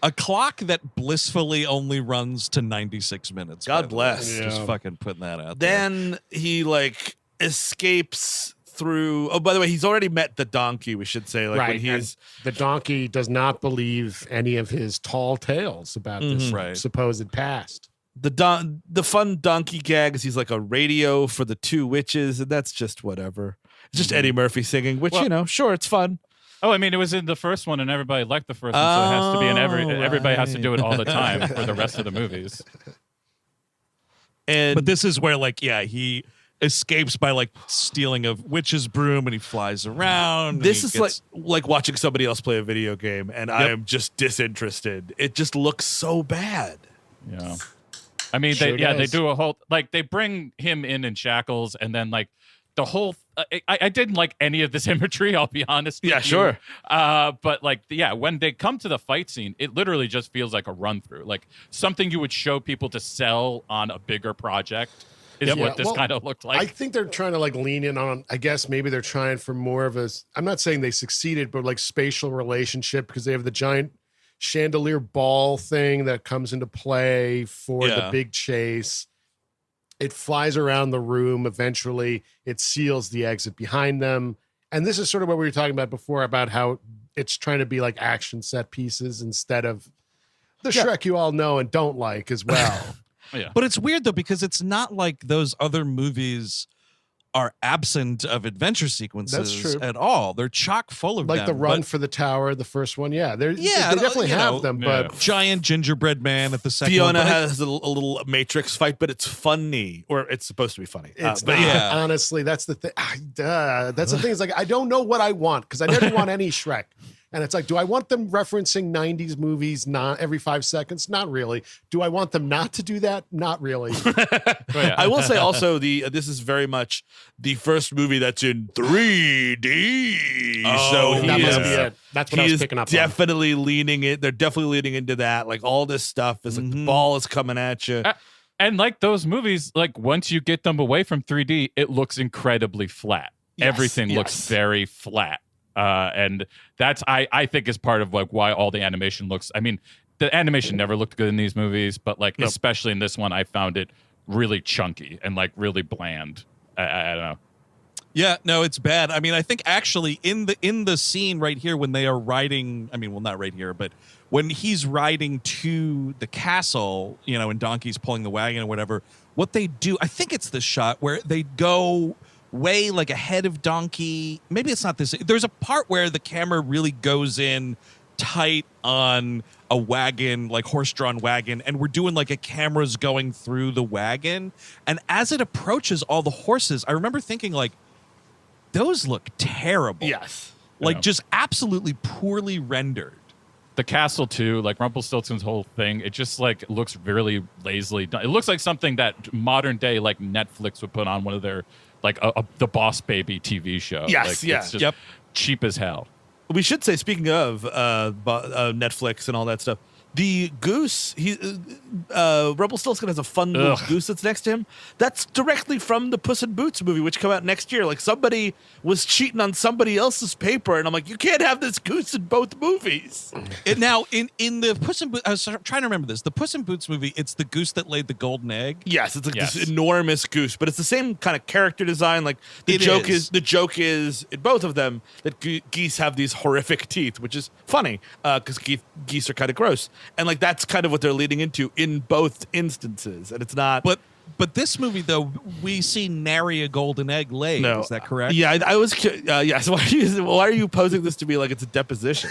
A clock that blissfully only runs to 96 minutes. God by the bless. way. Just Yeah. fucking putting that out there. Then he like escapes through. Oh, by the way, he's already met the donkey. We should say, like when and he's the donkey does not believe any of his tall tales about this Right. supposed past. the fun donkey gags. He's like a radio for the two witches, and that's just whatever. It's just Eddie Murphy singing, which Well- you know, sure, it's fun. Oh, I mean, it was in the first one, and everybody liked the first one, so it has to be in everybody has to do it all the time for the rest of the movies. And But this is where, like, yeah, he escapes by like stealing a witch's broom and he flies around. and this he is gets- like watching somebody else play a video game, and I am just disinterested. It just looks so bad. Yeah. I mean, Sure they does. do a whole, like, they bring him in shackles, and then, like, the whole I didn't like any of this imagery, I'll be honest. Yeah, with you. sure. But like, yeah, when they come to the fight scene, it literally just feels like a run through, like something you would show people to sell on a bigger project is Yep. what Yeah, this well, kind of looked like. I think they're trying to like lean in on, I guess maybe they're trying for more of a, I'm not saying they succeeded, but like spatial relationship, because they have the giant chandelier ball thing that comes into play for the big chase. It flies around the room. Eventually it seals the exit behind them. And this is sort of what we were talking about before, about how it's trying to be like action set pieces instead of the Shrek you all know and don't like as well. Yeah. But it's weird though, because it's not like those other movies are absent of adventure sequences true. at all. They're chock full of Like them. the run but for the tower, the first one. Yeah, they Yeah, definitely you have know, them, yeah. but giant gingerbread man at the second Fiona one. But has a little Matrix fight, but it's funny, or it's supposed to be funny. it's But not. yeah. Honestly, that's the thing. That's the thing. Is like I don't know what I want, because I never want any Shrek. And it's like, do I want them referencing 90s movies not every 5 seconds? Not really. Do I want them not to do that? Not really. I will say also this is very much the first movie that's in 3D. Oh, so that he must is, be it. That's what I he was is picking up on. definitely leaning it. They're definitely leaning into that. Like all this stuff is like the ball is coming at you. And like those movies, like once you get them away from 3D, it looks incredibly flat. Yes, Everything looks very flat. And that's I think is part of like why all the animation looks. I mean, the animation never looked good in these movies, but like especially in this one, I found it really chunky and like really bland. I don't know. Yeah, no, it's bad. I mean, I think actually in the scene right here when they are riding, I mean, well, not right here, but when he's riding to the castle, you know, and Donkey's pulling the wagon or whatever, what they do, I think it's this shot where they go way like ahead of Donkey. Maybe it's not this. There's a part where the camera really goes in tight on a wagon, like horse-drawn wagon, and we're doing like a camera's going through the wagon. And as it approaches all the horses, I remember thinking like, those look terrible. Yes. Like Yeah. just absolutely poorly rendered. The castle too, like Rumpelstiltskin's whole thing, it just like looks really lazily done. It looks like something that modern day like Netflix would put on one of their like the Boss Baby TV show. Yes, like, yeah. It's just Yep. cheap as hell. We should say, speaking of Netflix and all that stuff, the goose, Rumpelstiltskin has a fun little goose that's next to him. That's directly from the Puss in Boots movie, which come out next year. Like somebody was cheating on somebody else's paper, and I'm like, you can't have this goose in both movies. Now, in the Puss in Boots, I was trying to remember this. The Puss in Boots movie, it's the goose that laid the golden egg. Yes, it's like Yes. this enormous goose, but it's the same kind of character design. Like the joke is in both of them that geese have these horrific teeth, which is funny because geese are kind of gross, and like that's kind of what they're leading into in both instances. And it's not, But this movie, though, we see nary a golden egg laid. no, Is that correct? Yeah, I was. Yes. Why are you posing this to me like it's a deposition?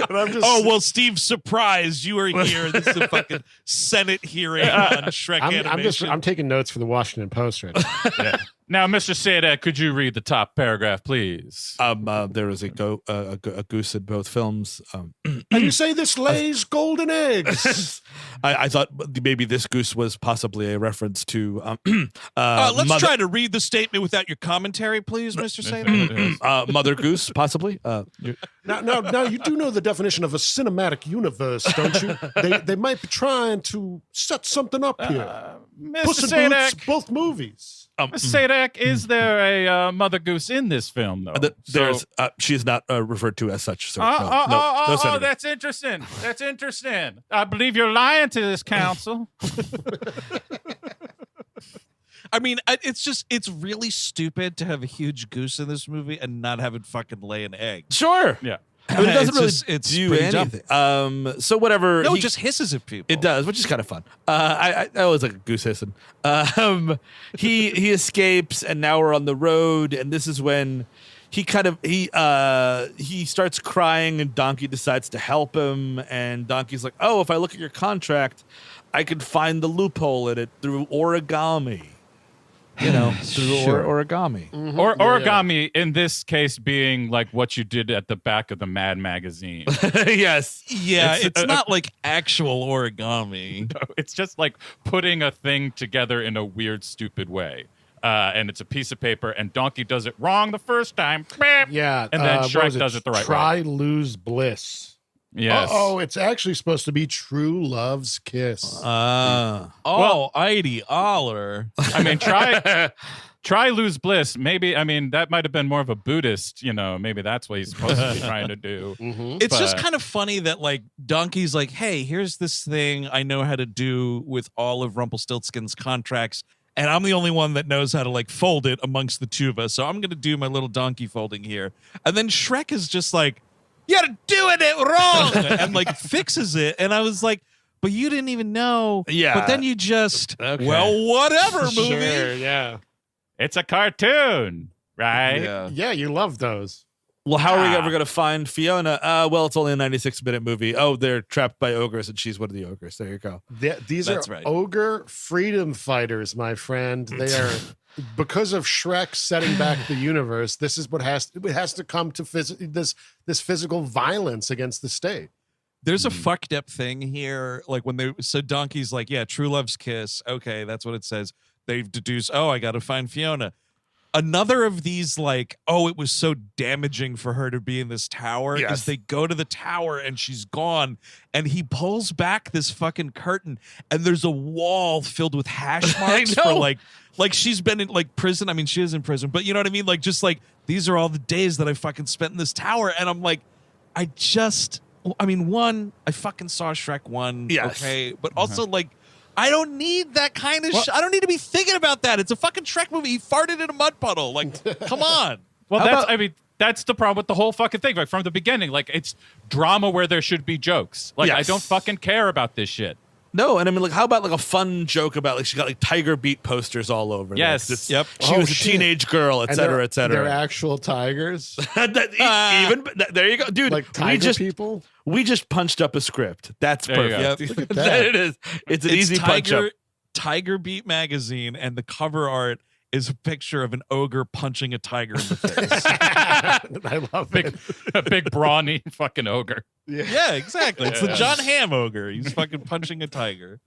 And I'm just, Oh, well, Steve, surprise. You are here. This is a fucking Senate hearing on Shrek animation. I'm taking notes for the Washington Post right now. Now, Mr. Sada, could you read the top paragraph, please? There is a goose in both films. And you say this lays golden eggs. I thought maybe this goose was possibly a reference to. Let's try to read the statement without your commentary, please, Mr. Sada. Mother Goose, possibly. Now, you do know the definition of a cinematic universe, don't you? They might be trying to set something up here. Mr. Puss in Boots, Sadak, both movies. Mr. Sadak, is there a Mother Goose in this film, though? She is not referred to as such. Sir. Oh, Senator. that's interesting. That's interesting. I believe you're lying to this council. I mean, it's really stupid to have a huge goose in this movie and not have it fucking lay an egg. Sure. Yeah. But it doesn't It's do pretty dumb. anything. So whatever. No, it just hisses at people. It does, which is kind of fun. I always like a goose hissing. He escapes, and now we're on the road, and this is when he starts crying, and Donkey decides to help him, and Donkey's like, "Oh, if I look at your contract, I can find the loophole in it through origami." You know, through origami. Mm-hmm. Or origami in this case being like what you did at the back of the Mad magazine. Yes. Yeah, it's not like actual origami. It's just like putting a thing together in a weird, stupid way. and it's a piece of paper, and Donkey does it wrong the first time. Beep. Yeah. And then what Shrek was does it the right way. Try lose bliss. Yes. Oh, it's actually supposed to be true love's kiss. Idy Aller. I mean, try lose bliss. Maybe, I mean, that might have been more of a Buddhist, maybe that's what he's supposed to be trying to do. It's just kind of funny that like Donkey's like, hey, here's this thing I know how to do with all of Rumpelstiltskin's contracts, and I'm the only one that knows how to like fold it amongst the two of us, so I'm going to do my little donkey folding here. And then Shrek is just like, you're doing it wrong, and like fixes it. And I was like, but you didn't even know. Yeah. But then you just, Okay. well, whatever, movie. Sure, yeah. It's a cartoon, right? Yeah. Yeah, you love those. Well, how are we ever going to find Fiona? Well, it's only a 96-minute movie. Oh, they're trapped by ogres, and she's one of the ogres. There you go. These That's are right. ogre freedom fighters, my friend. They are because of Shrek setting back the universe. This is what has to come to this physical violence against the state. There's a fucked up thing here. Like when Donkey's like, yeah, true love's kiss. Okay, that's what it says. They've deduced, I got to find Fiona. Another of these, like, it was so damaging for her to be in this tower, is they go to the tower and she's gone, and he pulls back this fucking curtain, and there's a wall filled with hash marks for like she's been in like prison. I mean, she is in prison, but you know what I mean? Like, just like, these are all the days that I fucking spent in this tower. And I'm like, I fucking saw Shrek 1. Yes. Okay. But also like, I don't need that kind of I don't need to be thinking about that. It's a fucking Shrek movie. He farted in a mud puddle. Like, come on. Well, that's the problem with the whole fucking thing. Like from the beginning, like it's drama where there should be jokes. Like I don't fucking care about this shit. No, and I mean, like, how about like a fun joke about like she got like Tiger Beat posters all over? Yes. This. Yep. She was a teenage girl, et cetera, et cetera. They're actual tigers, There you go, dude. like tiger people. We just punched up a script. That's There you go. perfect. Yep. Look at that. That it is. It's an easy punch up. Tiger Beat magazine, and the cover art is a picture of an ogre punching a tiger in the face. I love it. A big brawny fucking ogre. Yeah, exactly. It's the John Hamm ogre. He's fucking punching a tiger.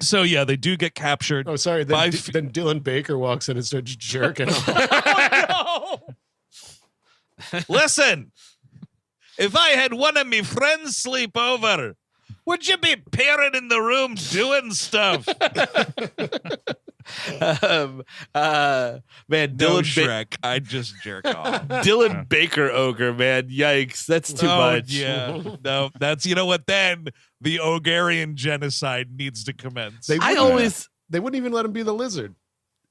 So yeah, they do get captured. Oh, sorry. by Then Dylan Baker walks in and starts jerking off. Listen, if I had one of me friends sleep over, would you be peering in the room doing stuff? Man, No Dylan Shrek. I'd just jerk off. Dylan Baker ogre, man. Yikes. That's too much. Yeah. No, that's, you know what, then the Ogarian genocide needs to commence. They wouldn't even let him be the lizard.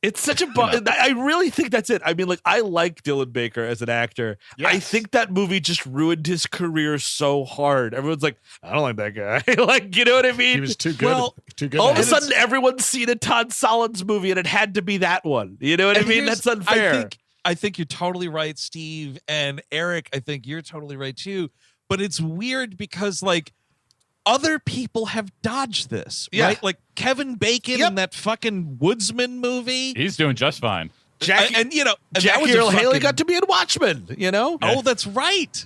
It's such a I really think that's it. I mean, like, I like Dylan Baker as an actor. Yes. I think that movie just ruined his career so hard. Everyone's like, I don't like that guy. Like, you know what I mean? He was too good. Well, too good. All of at a it. sudden, everyone's seen a Todd Solondz movie, and it had to be that one. You know what I And mean? here's- That's unfair. I think you're totally right, Steve. And Eric, I think you're totally right too. But it's weird because, like, other people have dodged this, right? Like Kevin Bacon in that fucking Woodsman movie. He's doing just fine. Jackie, and that Jackie was a Earle Haley fucking- got to be in Watchmen, you know? Oh, that's right.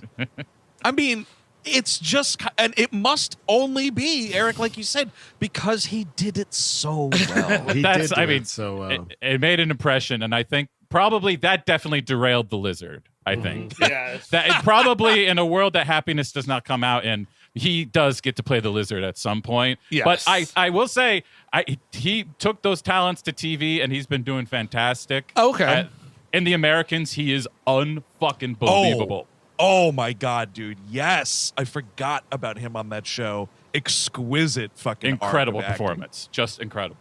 I mean, it's just, and it must only be, Eric, like you said, because he did it so well. He That's- did do I mean, it so well. It made an impression, and I think probably that definitely derailed the lizard. I think that it probably in a world that happiness does not come out in, he does get to play the lizard at some point. Yes. But I will say, he took those talents to TV, and he's been doing fantastic. Okay. In The Americans, he is unfucking believable. Oh my God, dude. Yes. I forgot about him on that show. Exquisite fucking Incredible arc of acting. performance. Just incredible.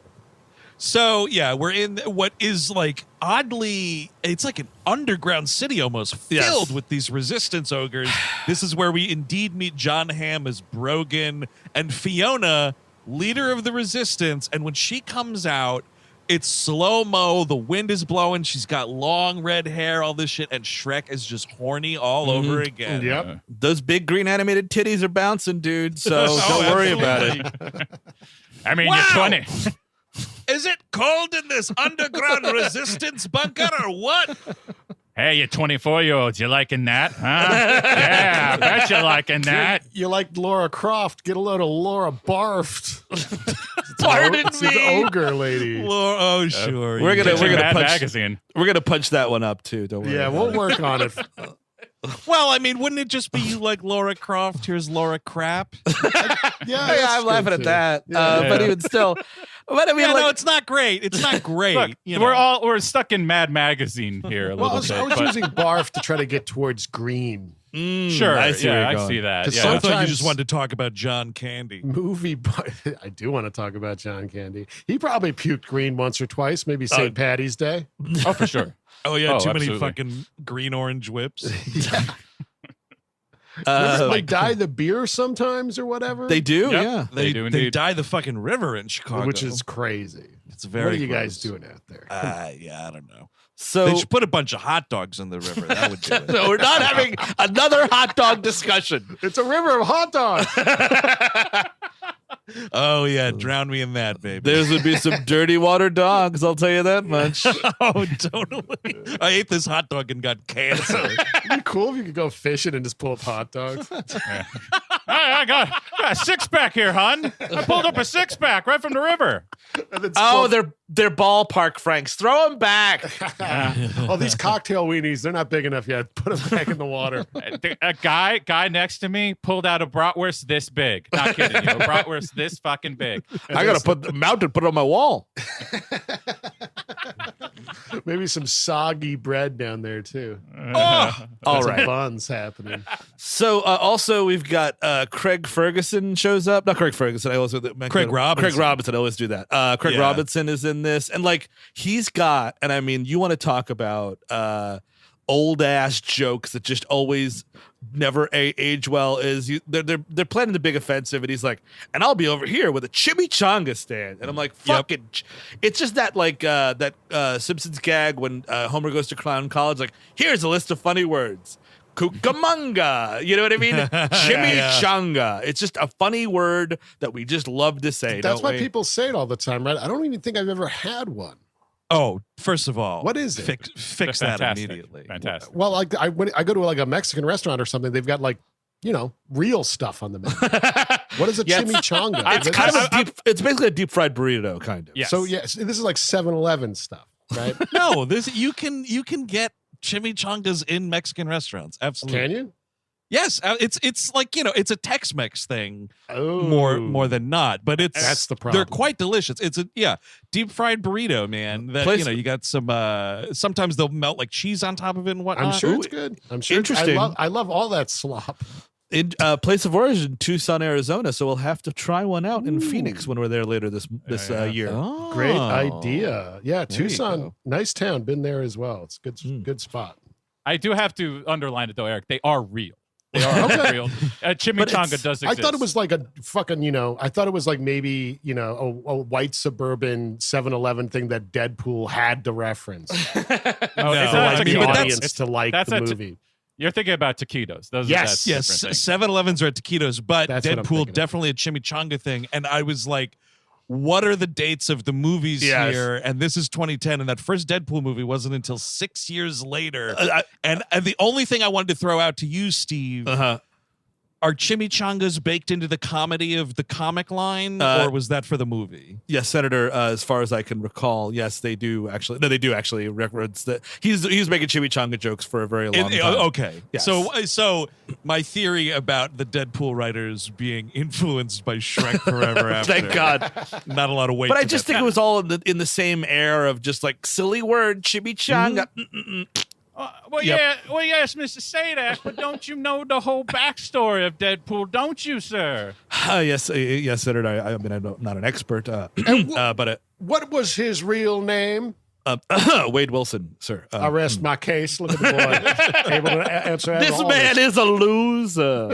So yeah, we're in what is like oddly, it's like an underground city almost filled with these resistance ogres. This is where we indeed meet John Hamm as Brogan and Fiona, leader of the resistance. And when she comes out, it's slow-mo, the wind is blowing, she's got long red hair, all this shit, and Shrek is just horny all over again. Yep. Those big green animated titties are bouncing, dude. So Oh, don't worry about it. absolutely. I mean, Wow. you're 20. Is it cold in this underground resistance bunker or what? Hey, you 24-year-olds, you liking that? Huh? Yeah, I bet you're liking that. You like Laura Croft? Get a load of Laura Barft. Pardon It's the me. ogre lady. Oh, sure. We're gonna Mad punch. Magazine. We're gonna punch that one up too. Don't worry. Yeah, about we'll it. work on it. Well, I mean, wouldn't it just be you like Laura Croft? Here's Laura Crap. Yeah, I'm laughing at that. But even still, but I mean, Yeah, like, no, it's not great. It's not great. Look, you know. we're stuck in Mad Magazine here a Well, little I bit. was but- using barf to try to get towards green. Sure, I see where yeah, you're I going. see that. 'Cause Yeah. I thought you sometimes- just wanted to talk about John Candy. Movie, I do want to talk about John Candy. He probably puked green once or twice, maybe St. Patty's Day. Oh, for sure. Oh yeah, Oh, too many absolutely. fucking green orange whips. Remember they dye the beer sometimes or whatever? they do. Yep. Yeah. They do They indeed. dye the fucking river in Chicago, which is crazy. it's very. What are you guys gross. doing out there? Yeah, I don't know. So They should put a bunch of hot dogs in the river. That would do it. no, we're not having another hot dog discussion. It's a river of hot dogs. Oh yeah, drown me in that, baby. There's would be some dirty water dogs. I'll tell you that much. Oh, totally. I ate this hot dog and got cancer. It'd be cool if you could go fishing and just pull up hot dogs. I got a six-pack here, hon. I pulled up a six-pack right from the river. And then Oh, spill- they're ballpark Franks. Throw them back. oh, these cocktail weenies, they're not big enough yet. Put them back in the water. A guy next to me pulled out a bratwurst this big. Not kidding you. A bratwurst this fucking big. I gotta put the mounted, put it on my wall. Maybe some soggy bread down there, too. All Some right. buns happening. So also we've got Craig Ferguson shows up. Not Craig Ferguson. I always Craig Robinson. Craig Robinson. I always do that. Craig Yeah. Robinson is in this, and like he's got. And I mean, you want to talk about old ass jokes that just always never age well. They're planning the big offensive, and he's like, and I'll be over here with a chimichanga stand, and I'm like, fucking. It's just that like that Simpsons gag when Homer goes to clown college. Like, here's a list of funny words. Cucamonga, you know what I mean? Chimichanga. It's just a funny word that we just love to say. That's don't why we? people say it all the time, right? I don't even think I've ever had one. Oh, first of all, What is it? Fix that Fantastic. immediately. Fantastic. Well, like when I go to like a Mexican restaurant or something, they've got like, real stuff on the menu. What is a Yeah, it's- chimichanga? It's kind of a deep. It's basically a deep fried burrito, kind of. Yes. So yeah, this is like 7-Eleven stuff, right? No, this you can get chimichangas in Mexican restaurants. Absolutely. Can you? Yes, it's like it's a Tex-Mex thing Oh, more than not, but it's That's the They're problem. quite delicious. It's a deep fried burrito, man. That Place- you got some. Sometimes they'll melt like cheese on top of it and whatnot. I'm sure it's good. I'm sure. Interesting. I love all that slop. In place of origin, Tucson, Arizona. So we'll have to try one out in Phoenix when we're there later this year. Oh, Great idea. Yeah, There you Tucson, go. nice town. Been there as well. It's good spot. I do have to underline it though, Eric. They are real. They are real. Chimichanga does exist. I thought it was like a fucking, I thought it was like maybe, a white suburban 7-Eleven thing that Deadpool had to reference Oh, No, it's for not like the taquitos. audience It's- to like that's the a t- movie. You're thinking about taquitos. Those Yes. that's Yes, different things. 7-Elevens are at taquitos, but That's what I'm Deadpool thinking of. definitely a chimichanga thing. And I was like, what are the dates of the movies Yes. here? And this is 2010, and that first Deadpool movie wasn't until 6 years later. I- And the only thing I wanted to throw out to you, Steve, Uh-huh. are chimichangas baked into the comedy of the comic line, or was that for the movie? Yes, Senator. As far as I can recall, yes, they do actually. No, they do actually reference that he's making chimichanga jokes for a very long time. Okay. Yes. So my theory about the Deadpool writers being influenced by Shrek Forever After. Thank God. Not a lot of weight. But I to just that. think it was all in the same air of just like silly word chimichanga. Well, Yep. yes, Mr. Sadak, but don't you know the whole backstory of Deadpool, don't you, sir? Yes, Senator. I mean, I'm not an expert, but What was his real name? Wade Wilson, sir. I rest my case. Look at the boy. Able to answer This all man is a loser.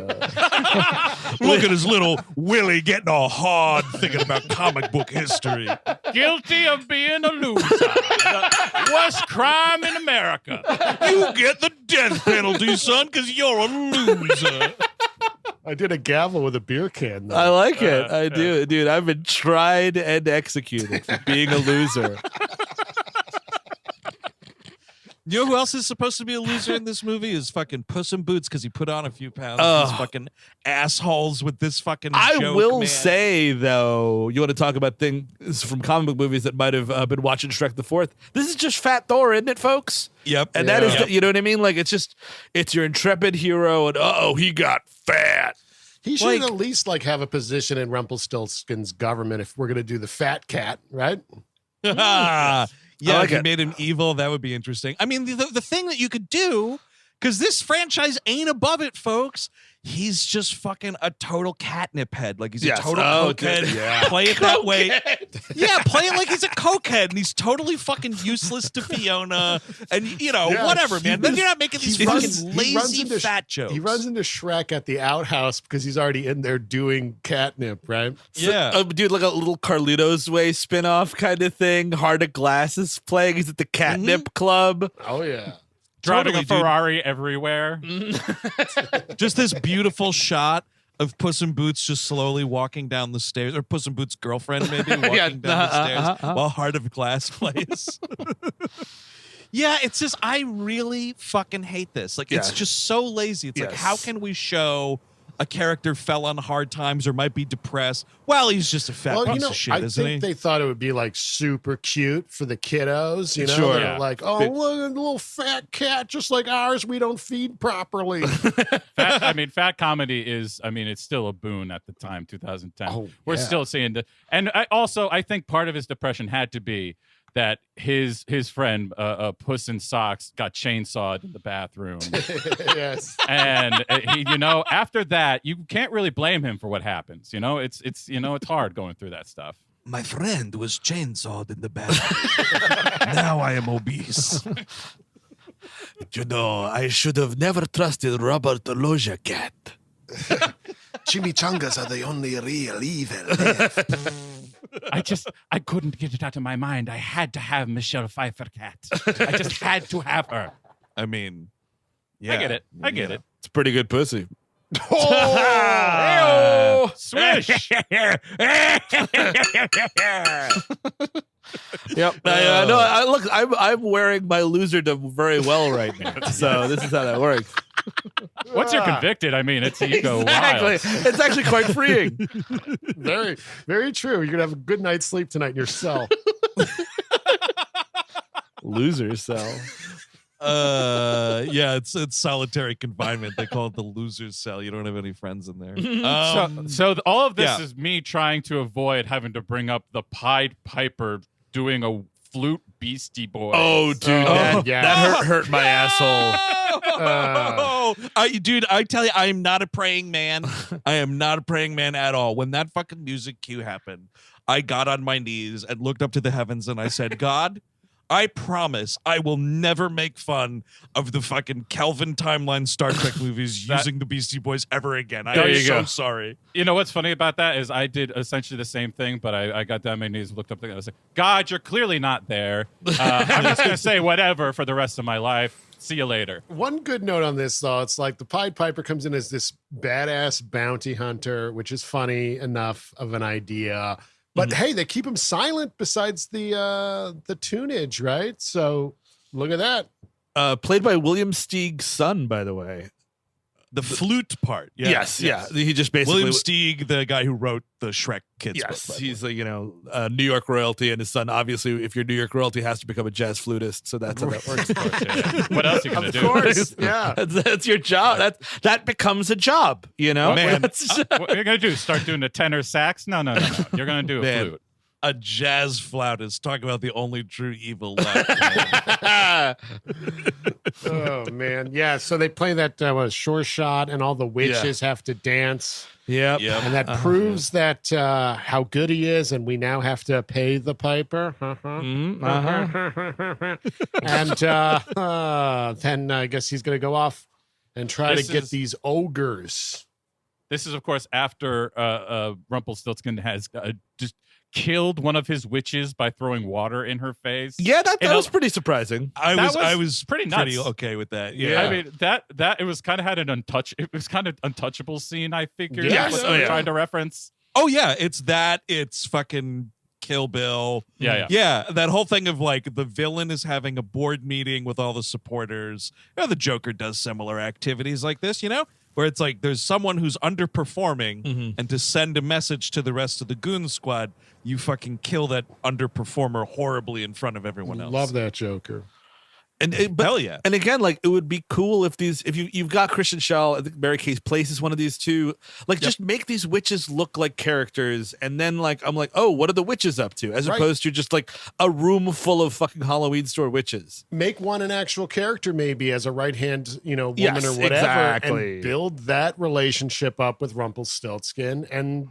Look at his little Willie getting all hard thinking about comic book history. Guilty of being a loser. The worst crime in America. You get the death penalty, son, because you're a loser. I did a gavel with a beer can, though. I like it. I do, dude. I've been tried and executed for being a loser. You know who else is supposed to be a loser in this movie is fucking Puss in Boots because he put on a few pounds. These fucking assholes with this fucking I joke, will man. say, though, you want to talk about things from comic book movies that might have been watching Shrek the Fourth. This is just Fat Thor, isn't it, folks? Yep. And that is, you know what I mean? Like, it's your intrepid hero, and he got fat. He should at least like have a position in Rumpelstiltskin's government if we're going to do the fat cat, right? Yeah, like if you it. made him evil, that would be interesting. I mean, the thing that you could do, because this franchise ain't above it, folks. He's just fucking a total catnip head. Like he's a total cokehead. Yeah. Play it that way. Yeah, play it like he's a cokehead and he's totally fucking useless to Fiona and whatever, man. Then you're not making these fucking lazy fat jokes. He runs into Shrek at the outhouse because he's already in there doing catnip, right? Yeah. Dude, like a little Carlitos Way spin-off kind of thing. Heart of Glass is playing. He's at the catnip club. Oh, yeah. Driving Totally, a Ferrari everywhere. Just this beautiful shot of Puss in Boots just slowly walking down the stairs, or Puss in Boots' girlfriend maybe walking down the stairs while Heart of Glass plays. Yeah, it's just, I really fucking hate this. Like, it's just so lazy. It's like, how can we show a character fell on hard times or might be depressed? Well, he's just a fat piece of shit, I isn't he? think they thought it would be like super cute for the kiddos, you know? Sure. They're like, oh, look, a little fat cat just like ours. We don't feed properly. Fat comedy is, it's still a boon at the time, 2010. Oh, We're yeah. still seeing and I think part of his depression had to be that his friend Puss in Socks got chainsawed in the bathroom. Yes. And he, after that, you can't really blame him for what happens. It's hard going through that stuff. My friend was chainsawed in the bathroom. Now I am obese. I should have never trusted Robert the Loja Cat. Chimichangas are the only real evil left. I couldn't get it out of my mind. I had to have Michelle Pfeiffer cat. I just had to have her. I mean, yeah. I get it. I get it. It's pretty good pussy. Oh, swish. Yep. No, look, I'm wearing my loserdom very well right now. So this is how that works. Once you're convicted, it's you go Exactly. wild. It's actually quite freeing. Very, very true. You're going to have a good night's sleep tonight in your cell. Loser cell. Yeah, it's solitary confinement. They call it the loser's cell. You don't have any friends in there. So all of this yeah. is me trying to avoid having to bring up the Pied Piper doing a flute Beastie Boys. Oh, dude, that hurt my asshole. Dude, I tell you, I am not a praying man. I am not a praying man at all. When that fucking music cue happened, I got on my knees and looked up to the heavens and I said, God, I promise I will never make fun of the fucking Kelvin timeline Star Trek movies using the Beastie Boys ever again. I am so sorry. You know what's funny about that is I did essentially the same thing, but I got down on my knees, looked up, and I was like, God, you're clearly not there. I'm just going to say whatever for the rest of my life. See you later. One good note on this, though, it's like the Pied Piper comes in as this badass bounty hunter, which is funny enough of an idea. But hey, they keep him silent besides the tunage, right? So look at that. Played by William Steig's son, by the way. The flute part. Yes. He just basically William Steig, the guy who wrote the Shrek Kids book. Yes, he's New York royalty, and his son, obviously, if you're New York royalty, has to become a jazz flutist. So that's how that works. What else are you going to do? Of course, yeah. That's your job. That becomes a job, Man, What are you going to do? Start doing a tenor sax? No. You're going to do a flute. A jazz flautist. Talk about the only true evil left. Oh, man. Yeah, so they play that Sure Shot, and all the witches have to dance. Yep. And that proves that how good he is, and we now have to pay the piper. And then I guess he's going to go off and try to get these ogres. This is, of course, after Rumpelstiltskin has just killed one of his witches by throwing water in her face. Yeah, that was pretty surprising. I was pretty nuts. okay with that. Yeah. I mean that it was kind of had it was kind of untouchable scene, I figured. Yes. That's what they were trying to reference. Oh yeah, it's fucking Kill Bill. Yeah. That whole thing of like the villain is having a board meeting with all the supporters. The Joker does similar activities like this, where it's like there's someone who's underperforming, and to send a message to the rest of the goon squad, you fucking kill that underperformer horribly in front of everyone else. Love that Joker. Hell yeah. And again, like it would be cool if you've got Kristen Schaal, I think Mary Kay Place is one of these two. Like just make these witches look like characters, and then like I'm like, oh, what are the witches up to? As opposed to just like a room full of fucking Halloween store witches. Make one an actual character, maybe as a right hand, woman Yes, or whatever, exactly. and build that relationship up with Rumpelstiltskin and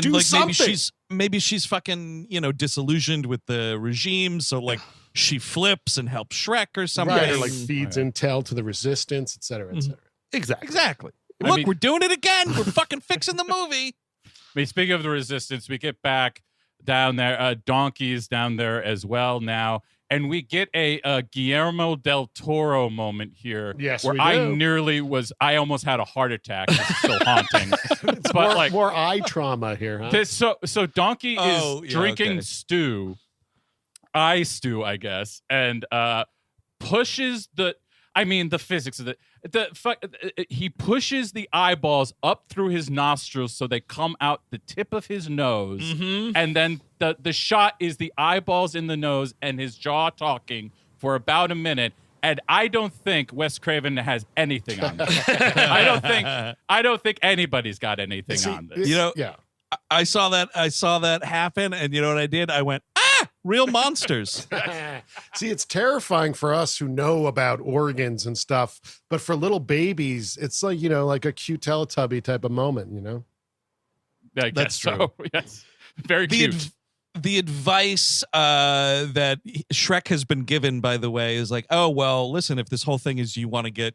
do like something. maybe she's fucking disillusioned with the regime, so like she flips and helps Shrek or something. Right, or like feeds intel to the resistance, et cetera, et cetera. Exactly. I Look, mean- we're doing it again. We're fucking fixing the movie. I mean, speaking of the resistance, we get back down there. Donkey's down there as well now. And we get a Guillermo del Toro moment here. Yes, where we do. I almost had a heart attack. This is so haunting. But more eye trauma here, huh? So Donkey Oh, is yeah, drinking okay. stew, I guess, and pushes the physics of he pushes the eyeballs up through his nostrils so they come out the tip of his nose, and then the shot is the eyeballs in the nose and his jaw talking for about a minute. And I don't think Wes Craven has anything on this. I don't think anybody's got anything on this. Yeah. I saw that happen, and you know what I did? I went, real monsters. See, it's terrifying for us who know about organs and stuff, but for little babies, it's like, like a cute Teletubby type of moment, I guess That's so. true. Yes. Very cute. The advice that Shrek has been given, by the way, is like, oh, well, listen, if this whole thing is you want to get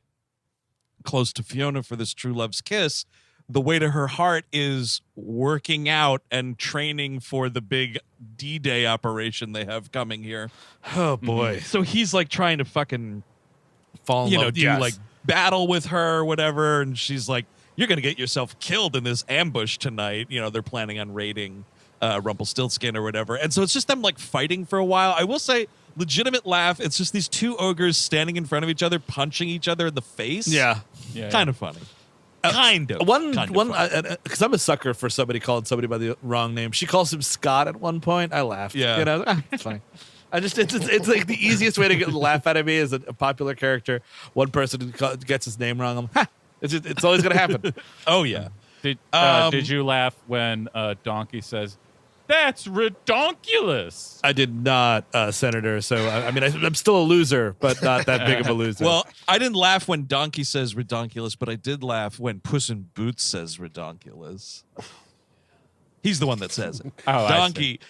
close to Fiona for this true love's kiss, the way to her heart is working out and training for the big D-Day operation they have coming here. Oh boy. So he's like trying to fucking, Fall in love. do Yes. like battle with her or whatever. And she's like, you're going to get yourself killed in this ambush tonight. They're planning on raiding Rumpelstiltskin or whatever. And so it's just them like fighting for a while. I will say, legitimate laugh. It's just these two ogres standing in front of each other, punching each other in the face. Yeah. Kind of funny. Kind of. One, because I'm a sucker for somebody calling somebody by the wrong name. She calls him Scott at one point. I laughed. Yeah. It's funny. It's like the easiest way to get a laugh out of me is a popular character. One person gets his name wrong. It's always gonna happen. Oh yeah. Did you laugh when Donkey says, "That's redonkulous"? I did not, Senator. So I'm still a loser, but not that big of a loser. Well, I didn't laugh when Donkey says redonkulous, but I did laugh when Puss in Boots says redonkulous. He's the one that says it. Oh, Donkey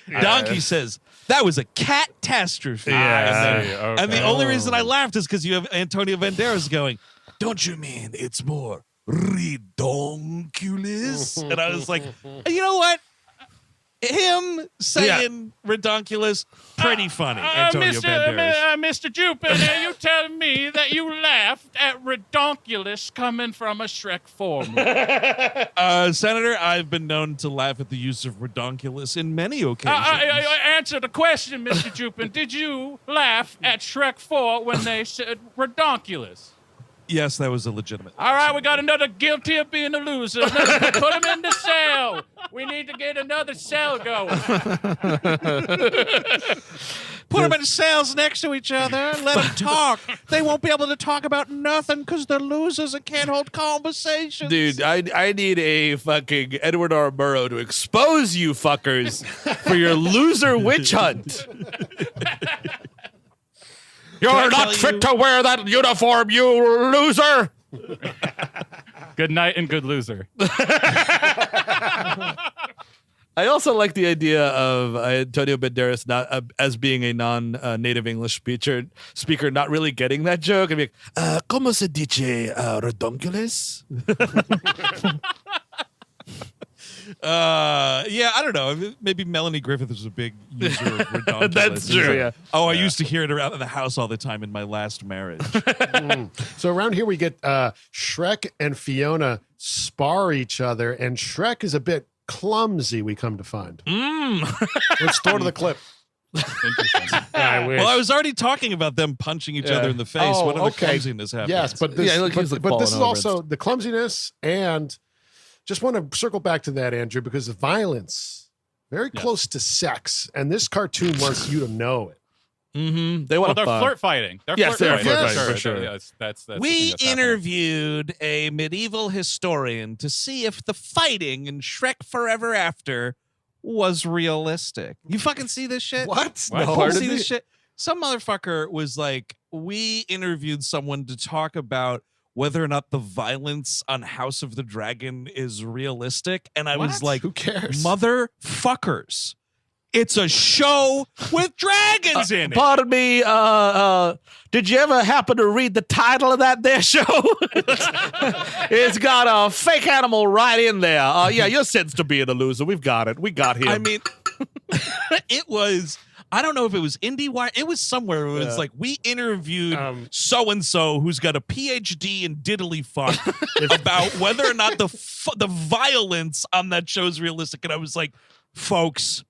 says that was a catastrophe. Yeah. And the only reason I laughed is because you have Antonio Banderas going, "Don't you mean it's more redonkulous?" And I was like, you know what? Him saying redonkulous, pretty funny. Antonio Banderas. Mr. Jupiter, you tell me that you laughed at redonkulous coming from a Shrek 4 movie. Senator, I've been known to laugh at the use of redonkulous in many occasions. I answer the question, Mr. Jupin. Did you laugh at Shrek 4 when they said redonkulous? Yes, that was a legitimate. All right, we got another guilty of being a loser. Let's put him in the cell. We need to get another cell going. Put them in cells next to each other. Let them talk. They won't be able to talk about nothing because they're losers and can't hold conversations. Dude, I need a fucking Edward R. Murrow to expose you fuckers for your loser witch hunt. You're not fit to wear that uniform, you loser. Good night and good loser. I also like the idea of Antonio Banderas not as being a non-native English speaker, not really getting that joke. I'd be like, "Cómo se dice redonkulous?" Yeah, I don't know. Maybe Melanie Griffith was a big user of redonkulous. That's true, yeah. Oh, I used to hear it around the house all the time in my last marriage. So around here we get Shrek and Fiona spar each other, and Shrek is a bit clumsy, we come to find. Mm. Let's go to the clip. Interesting. I wish. Well, I was already talking about them punching each other in the face. Oh, what other okay. clumsiness happens? Yes, but this, Yeah, look, he's, like, but this is falling over also the clumsiness, and just want to circle back to that, Andrew, because the violence very close to sex, and this cartoon wants you to know it. Mm-hmm. They Well, want they're to flirt fighting. They're Yes, flirt they're fighting. flirt fighting, for sure. Yes, that's the We thing that's happening. interviewed a medieval historian to see if the fighting in Shrek Forever After was realistic. You fucking see this shit? What? What? No. You Pardon see me? this shit? Some motherfucker was like, we interviewed someone to talk about whether or not the violence on House of the Dragon is realistic. And I was What? like, Who cares? motherfuckers. It's a show with dragons in it. Pardon me, did you ever happen to read the title of that there show? It's got a fake animal right in there. Yeah, you're sentenced to being a loser. We've got it. We got him. I mean, it was, I don't know if it was IndieWire. It was somewhere. It was like, we interviewed so-and-so who's got a PhD in diddly fuck about whether or not the violence on that show is realistic. And I was like, folks,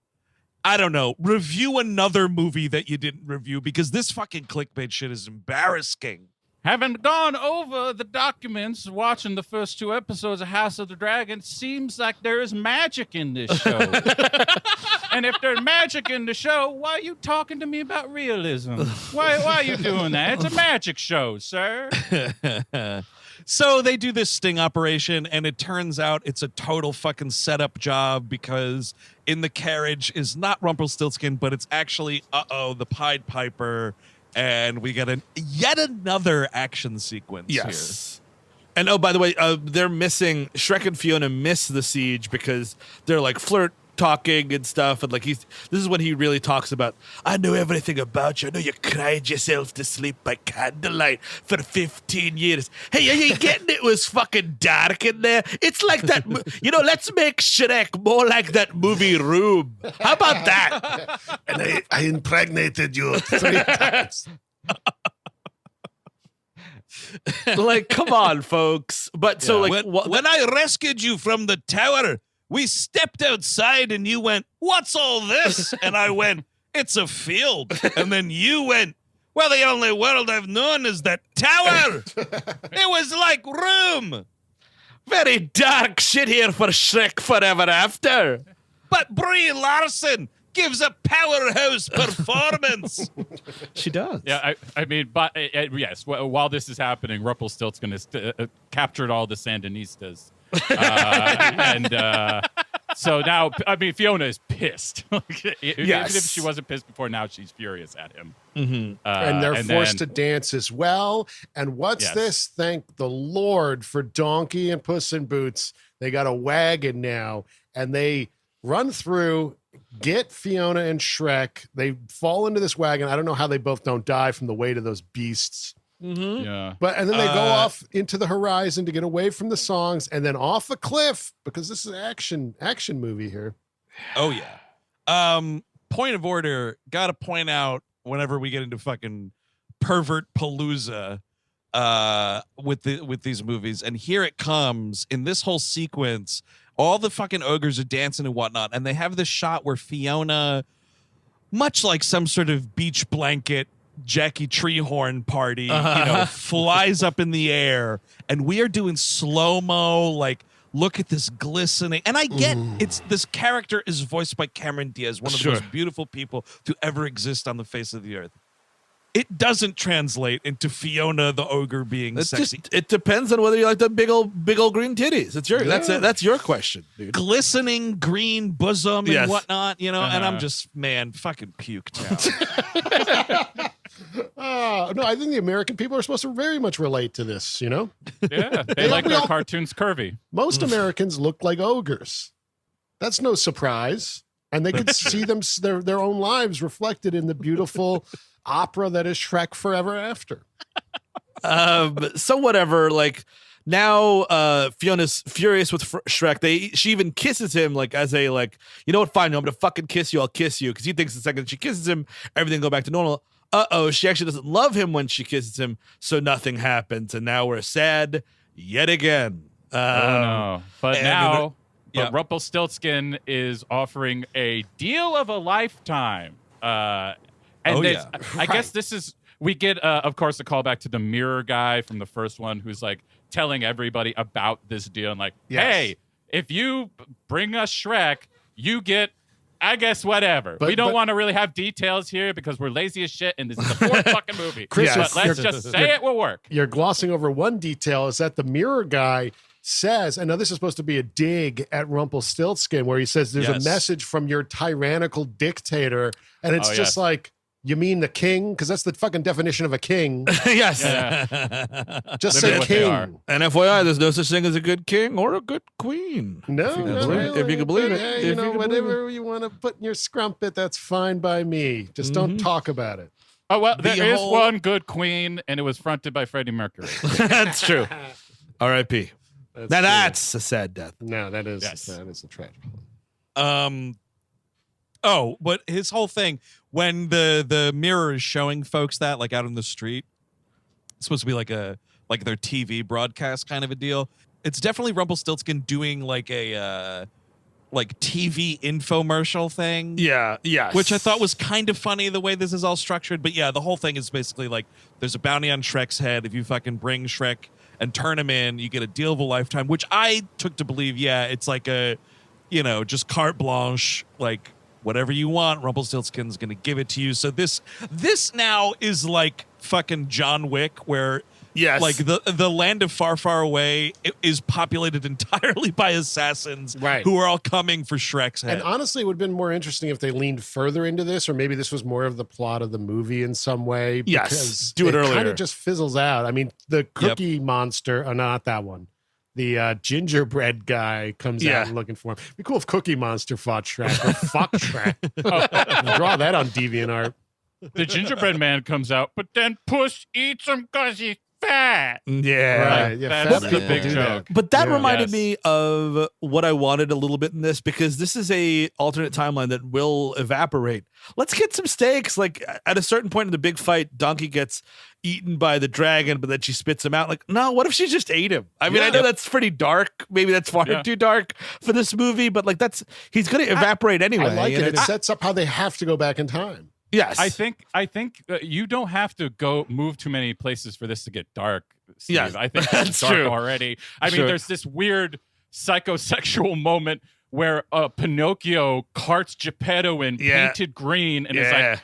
I don't know, review another movie that you didn't review, because this fucking clickbait shit is embarrassing. Having gone over the documents, watching the first 2 episodes of House of the Dragon, seems like there is magic in this show. And if there's magic in the show, why are you talking to me about realism? Why are you doing that? It's a magic show, sir. So they do this sting operation, and it turns out it's a total fucking setup job, because in the carriage is not Rumpelstiltskin, but it's actually, the Pied Piper, and we get yet another action sequence here. And oh, by the way, they're missing, Shrek and Fiona miss the siege because they're like flirt talking and stuff, and like this is when he really talks about, I know everything about you. I know you cried yourself to sleep by candlelight for 15 years. Hey, are you getting it was fucking dark in there? It's like that, let's make Shrek more like that movie Room. How about that? And I impregnated you 3 times. Like, come on, folks. But so like when I rescued you from the tower, we stepped outside and you went, what's all this? And I went, it's a field. And then you went, well, the only world I've known is that tower. It was like Room. very dark shit here for Shrek Forever After. But Brie Larson gives a powerhouse performance. She does. Yeah, I mean, but yes, while this is happening, Rumpelstiltskin has captured all the Sandinistas. So now, I mean, Fiona is pissed. Even if she wasn't pissed before, now she's furious at him. Mm-hmm. And they're forced to dance as well. And what's this? Thank the Lord for Donkey and Puss in Boots. They got a wagon now, and they run through, get Fiona and Shrek. They fall into this wagon. I don't know how they both don't die from the weight of those beasts. Mm-hmm. Yeah. And then they go off into the horizon to get away from the songs, and then off a cliff, because this is an action movie here. Oh yeah. Point of order, gotta point out whenever we get into fucking pervert palooza with these movies, and here it comes in this whole sequence. All the fucking ogres are dancing and whatnot, and they have this shot where Fiona, much like some sort of beach blanket Jackie Treehorn party, flies up in the air, and we are doing slow-mo, like, look at this glistening. And I get this character is voiced by Cameron Diaz, one of the most beautiful people to ever exist on the face of the earth. It doesn't translate into Fiona the ogre being sexy. It depends on whether you like the big old green titties. It's your that's your question, dude. Glistening green bosom and whatnot, and I'm just, man, fucking puked out. No, I think the American people are supposed to very much relate to this, Yeah, they like their cartoons curvy. Most Americans look like ogres. That's no surprise. And they could see their own lives reflected in the beautiful opera that is Shrek Forever After. So whatever, like, now Fiona's furious with Shrek. She even kisses him, like, as a, like, you know what, fine, I'm gonna fucking kiss you, I'll kiss you, because he thinks the second she kisses him, everything go back to normal. She actually doesn't love him when she kisses him, so nothing happens, and now we're sad yet again. Oh no! But now But Yep. Rumpelstiltskin is offering a deal of a lifetime. And Oh, there's- yeah. I guess this is, we get, of course, a callback to the mirror guy from the first one who's like telling everybody about this deal and like, Yes. hey, if you bring us Shrek, you get, I guess, whatever. But- we don't but- want to really have details here because we're lazy as shit and this is the fourth fucking movie. Chris, But let's just say it will work. You're glossing over one detail is that the mirror guy says, and now this is supposed to be a dig at Rumpelstiltskin, where he says there's Yes. a message from your tyrannical dictator, and it's Oh, just yes. like, you mean the king? Because that's the fucking definition of a king. Yes. Just Literally say what they are. king. And FYI, there's no such thing as a good king or a good queen. No, If you can not believe it. really. If you can believe it. Yeah, If you you know, can believe whatever you want to put in your scrumpet, that's fine by me. Just don't talk about it. Oh, well, there is whole- one good queen and it was fronted by Freddie Mercury. That's true. R.I.P. Now true. that's a sad death. No, that is Yes. a tragedy. Oh, but his whole thing when the mirror is showing folks that like out in the street, it's supposed to be like their TV broadcast kind of a deal. It's definitely Rumpelstiltskin doing like a like TV infomercial thing. Yeah. Yes. Which I thought was kind of funny the way this is all structured. But yeah, the whole thing is basically like there's a bounty on Shrek's head. If you fucking bring Shrek and turn him in, you get a deal of a lifetime, which I took to believe, yeah, it's like just carte blanche, like whatever you want, Rumpelstiltskin's going to give it to you. So this now is like fucking John Wick, where Yes. like the land of far, far away is populated entirely by assassins Right. who are all coming for Shrek's head. And honestly, it would have been more interesting if they leaned further into this, or maybe this was more of the plot of the movie in some way. Yes, Because do it kind earlier. of just fizzles out. I mean, the cookie monster, not that one. The gingerbread guy comes Yeah. out and looking for him. It'd be cool if Cookie Monster fought Shrek or fuck Shrek. Draw that on DeviantArt. The gingerbread man comes out, but then Puss eats him because he's fat. Yeah. Right. Yeah, That's fat the people big do joke. that. But that Yeah. reminded Yes. me of what I wanted a little bit in this, because this is a alternate timeline that will evaporate. Let's get some stakes. Like at a certain point in the big fight, Donkey gets eaten by the dragon, but then she spits him out. Like, no, what if she just ate him? I mean, I know that's pretty dark. Maybe that's far Yeah. too dark for this movie, but like he's going to evaporate anyway. I like it. and It it's- sets up how they have to go back in time. yes. I think you don't have to move too many places for this to get dark, Steve. Yeah, I think that's it's dark true. already. I Sure. mean, there's this weird psychosexual moment where Pinocchio carts Geppetto in Yeah. painted green and is Yeah. like,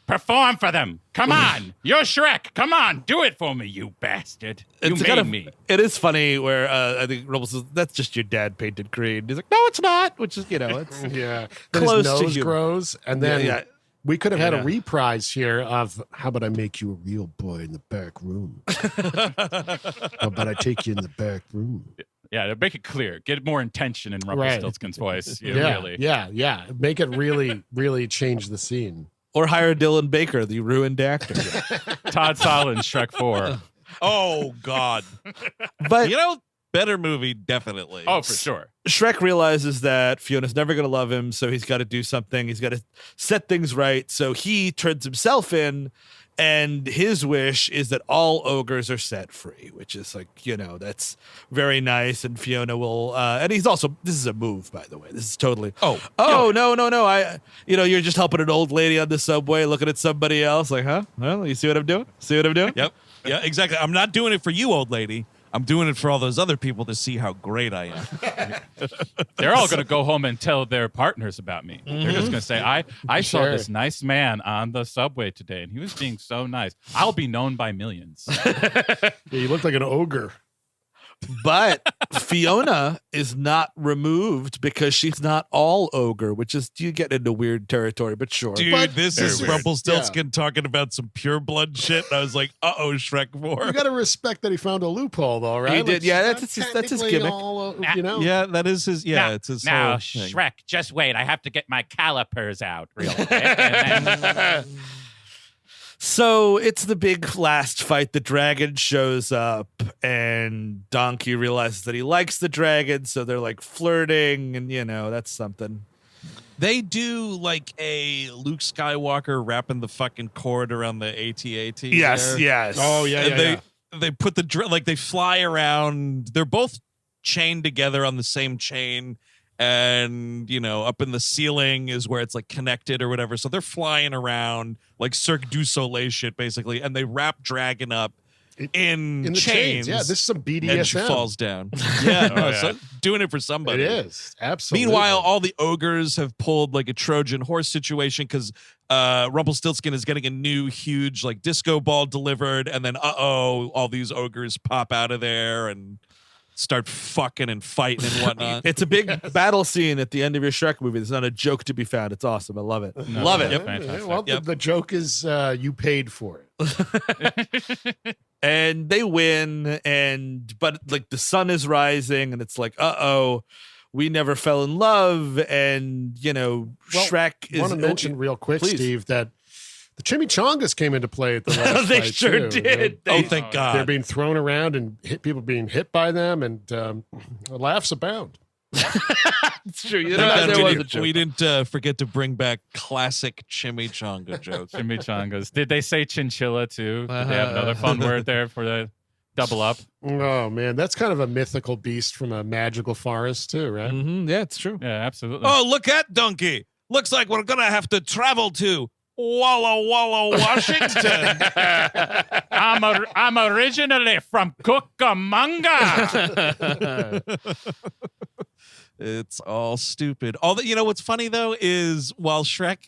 perform for them. Come on. You're Shrek. Come on. Do it for me, you bastard. You It's made kind of- me. It is funny where I think Rumpel says, that's just your dad painted green. He's like, no, it's not, which is, it's Yeah. Then Close his to nose human. grows, and then Yeah. we could have had Yeah. a reprise here of how about I make you a real boy in the back room? How about I take you in the back room? Yeah, to make it clear. Get more intention in Rumpelstiltskin's voice. Really. Yeah. Make it really, really change the scene. Or hire Dylan Baker, the ruined actor. Todd Solondz, Shrek 4. oh God, But better movie definitely. Oh, for sure. Shrek realizes that Fiona's never going to love him, so he's got to do something. He's got to set things right. So he turns himself in, and his wish is that all ogres are set free, which is like, that's very nice. And Fiona will, and he's also, this is a move, by the way. This is totally, no. You're just helping an old lady on the subway looking at somebody else like, huh? Well, you see what I'm doing? Yep. Yeah, exactly. I'm not doing it for you, old lady. I'm doing it for all those other people to see how great I am. They're all going to go home and tell their partners about me. They're just going to say, I saw Sure. this nice man on the subway today, and he was being so nice. I'll be known by millions. Yeah, you look like an ogre. But Fiona is not removed because she's not all ogre, which is, you get into weird territory, but sure. Dude, But- this Very is weird. Rumpelstiltskin talking about some pure blood shit. And I was like, Shrek 4. You got to respect that he found a loophole, though, right? He did, yeah, that's his technically gimmick. all, Yeah, that is his. Yeah, it's his Now, whole thing. Shrek, just wait. I have to get my calipers out real quick. And then, So it's the big last fight. The dragon shows up, and Donkey realizes that he likes the dragon, so they're like flirting, and that's something. They do like a Luke Skywalker wrapping the fucking cord around the AT-AT. there. yes. Oh, yeah, And they put the they fly around. They're both chained together on the same chain, and up in the ceiling is where it's like connected or whatever. So they're flying around like Cirque du Soleil shit basically, and they wrap Dragon up in the chains. Yeah, this is some BDSM. And she falls down. Yeah, so doing it for somebody. It is absolutely. Meanwhile, all the ogres have pulled like a Trojan horse situation because Rumpelstiltskin is getting a new huge like disco ball delivered, and then all these ogres pop out of there and start fucking and fighting and whatnot. It's a big battle scene at the end of your Shrek movie. There's not a joke to be found. It's awesome. I love it. Love it. Fantastic. Well, the joke is you paid for it. And they win, but like the sun is rising, and it's like, we never fell in love, and Shrek is. I want to mention real quick, Please. Steve, that the chimichangas came into play at the last They fight, sure too. did. Thank God. They're being thrown around and people being hit by them, and laughs abound. It's true. We didn't forget to bring back classic chimichanga jokes. Chimichangas. Did they say chinchilla too? Did they have another fun word there for the double up? Oh man, that's kind of a mythical beast from a magical forest too, right? Yeah, it's true. Yeah, absolutely. Oh, look at Donkey. Looks like we're gonna have to travel to Walla Walla, Washington. I'm originally from Cucamonga. It's all stupid. What's funny though is while Shrek,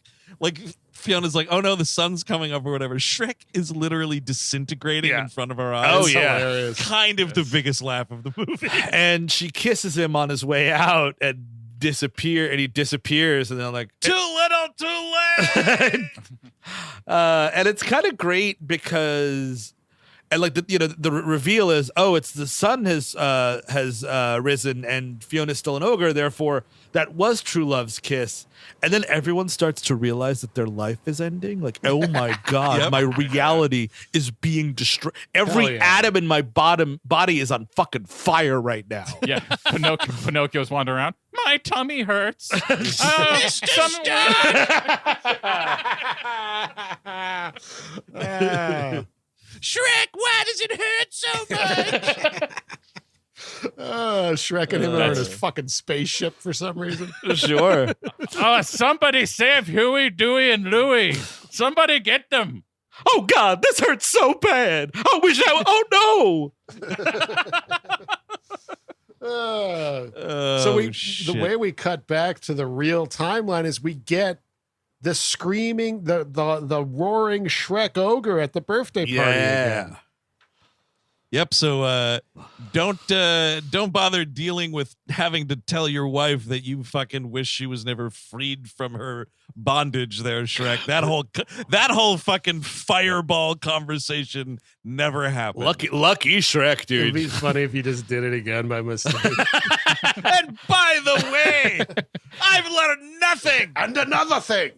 like Fiona's like, oh no, the sun's coming up or whatever. Shrek is literally disintegrating in front of our eyes. Oh yeah, Hilarious. Kind of the biggest laugh of the movie. And she kisses him on his way out and he disappears, and then like Too little, too late. and it's kind of great because. And like the reveal is, it's the sun has risen and Fiona's still an ogre, therefore that was true love's kiss. And then everyone starts to realize that their life is ending. Like, oh my God, my reality is being destroyed. Every atom in my body is on fucking fire right now. Yeah, Pinocchio's wandering around. My tummy hurts. Shrek, why does it hurt so much? Shrek and him are in his fucking spaceship for some reason. Sure. Somebody save Huey, Dewey, and Louie. Somebody get them. Oh God, this hurts so bad. Oh no. The way we cut back to the real timeline is we get the screaming, the roaring Shrek ogre at the birthday party again. Yep. So don't bother dealing with having to tell your wife that you fucking wish she was never freed from her bondage. There, Shrek. That whole fucking fireball conversation never happened. Lucky Shrek, dude. It'd be funny if you just did it again by mistake. And by the way, I've learned nothing. And another thing.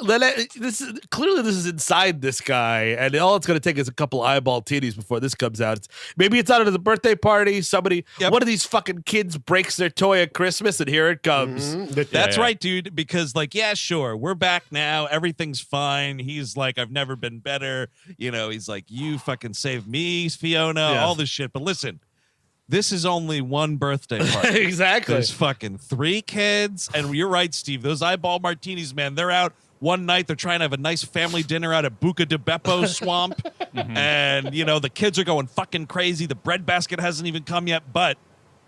This is inside this guy, and all it's going to take is a couple eyeball titties before this comes out. Maybe it's out at the birthday party. One of these fucking kids breaks their toy at Christmas, and here it comes. That's right, dude. Because sure, we're back now. Everything's fine. He's like, I've never been better. He's like, you fucking saved me, Fiona. All this shit. But listen. This is only one birthday party. Exactly. There's fucking 3 kids. And you're right, Steve. Those eyeball martinis, man, they're out one night. They're trying to have a nice family dinner out at Buca de Beppo swamp. And, the kids are going fucking crazy. The bread basket hasn't even come yet. But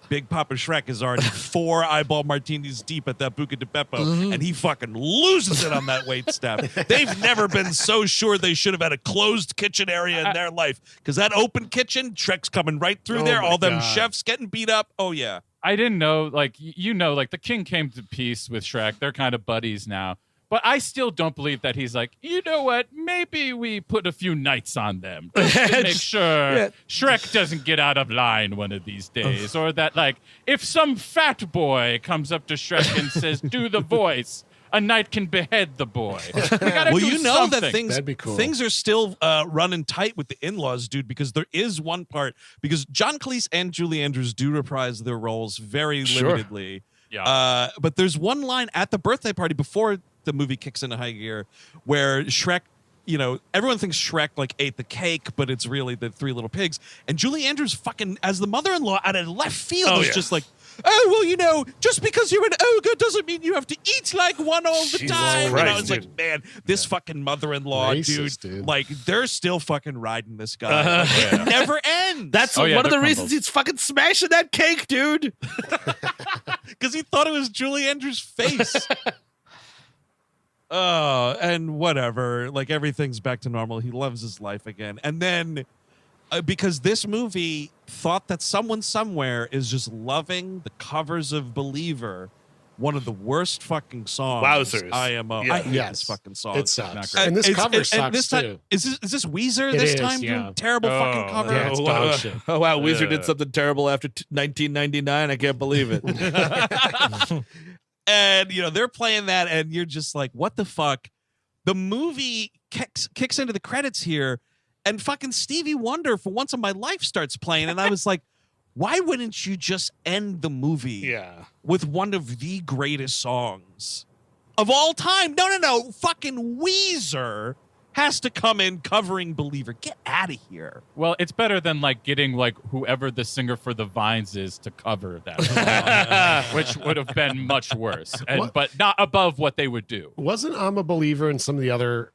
Big Papa Shrek is already 4 eyeball martinis deep at that Buca de Beppo. And he fucking loses it on that waitstaff. They've never been so sure they should have had a closed kitchen area in their life. Because that open kitchen, Shrek's coming right through there. All them chefs getting beat up. Oh, yeah. I didn't know, the king came to peace with Shrek. They're kind of buddies now. But I still don't believe that he's like, you know what? Maybe we put a few nights on them just to make sure Shrek doesn't get out of line one of these days. Or that, if some fat boy comes up to Shrek and says, do the voice, a knight can behead the boy. Well, something. that That'd be cool. things are still running tight with the in-laws, dude, because there is one part, because John Cleese and Julie Andrews do reprise their roles very limitedly. Yeah. But there's one line at the birthday party before the movie kicks into high gear where Shrek you know, everyone thinks Shrek like ate the cake, but it's really the Three Little Pigs. And Julie Andrews fucking, as the mother-in-law out of left field, is just like, oh, well, you know, just because you're an ogre doesn't mean you have to eat like one all the time. And I was like, man, this fucking mother-in-law, Racist, dude. like, they're still fucking riding this guy. Like, it never ends. That's Oh, yeah, one of the the reasons crumbles. he's fucking smashing that cake, dude. Because he thought it was Julie Andrews' face. Oh, and whatever. Like, everything's back to normal. He loves his life again. And then, because this movie thought that someone somewhere is just loving the covers of Believer, one of the worst fucking songs. Wowzers. IMO. Yeah. I hate Yes. this fucking song. It sucks. great. And this It's- cover and sucks this time, too. Is this Weezer It this is, time? yeah. Doing terrible fucking cover. Yeah, it's Oh, dog wow. shit. Oh, wow. Weezer did something terrible after 1999. I can't believe it. And, you know, they're playing that, and you're just like, what the fuck? The movie kicks into the credits here, and fucking Stevie Wonder, For Once in My Life, starts playing. And I was like, why wouldn't you just end the movie with one of the greatest songs of all time? No. Fucking Weezer has to come in covering Believer. Get out of here. Well, it's better than like getting like whoever the singer for the Vines is to cover that song, which would have been much worse, but not above what they would do. Wasn't I'm a Believer in some of the other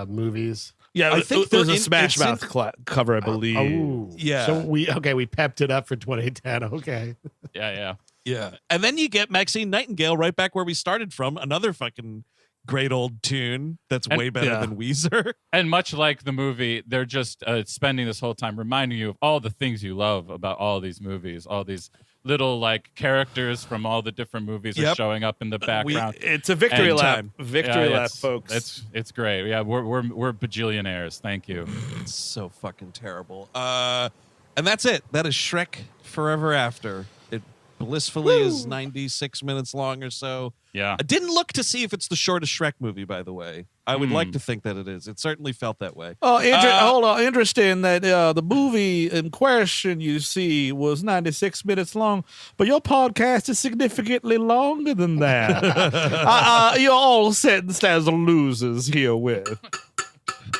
movies? Yeah, I I think think it was they're a Smash it's in- Mouth cover, I believe. Oh, Yeah. So we pepped it up for 2010. Okay. Yeah. Yeah. And then you get Maxine Nightingale right back where we started from, another fucking great old tune that's And- way better than Weezer. And much like the movie, they're just spending this whole time reminding you of all the things you love about all these movies, all these little like characters from all the different movies are Yep. showing up in the background. It's a victory And lap. time. Victory Yeah, lap, folks. It's great. Yeah, we're bajillionaires. Thank you. It's so fucking terrible. And that's it. That is Shrek Forever After. It blissfully is 96 minutes long or so. Yeah. I didn't look to see if it's the shortest Shrek movie, by the way. I would like to think that it is. It certainly felt that way. Oh, hold on. Interesting that the movie in question you see was 96 minutes long, but your podcast is significantly longer than that. You're all sentenced as losers herewith.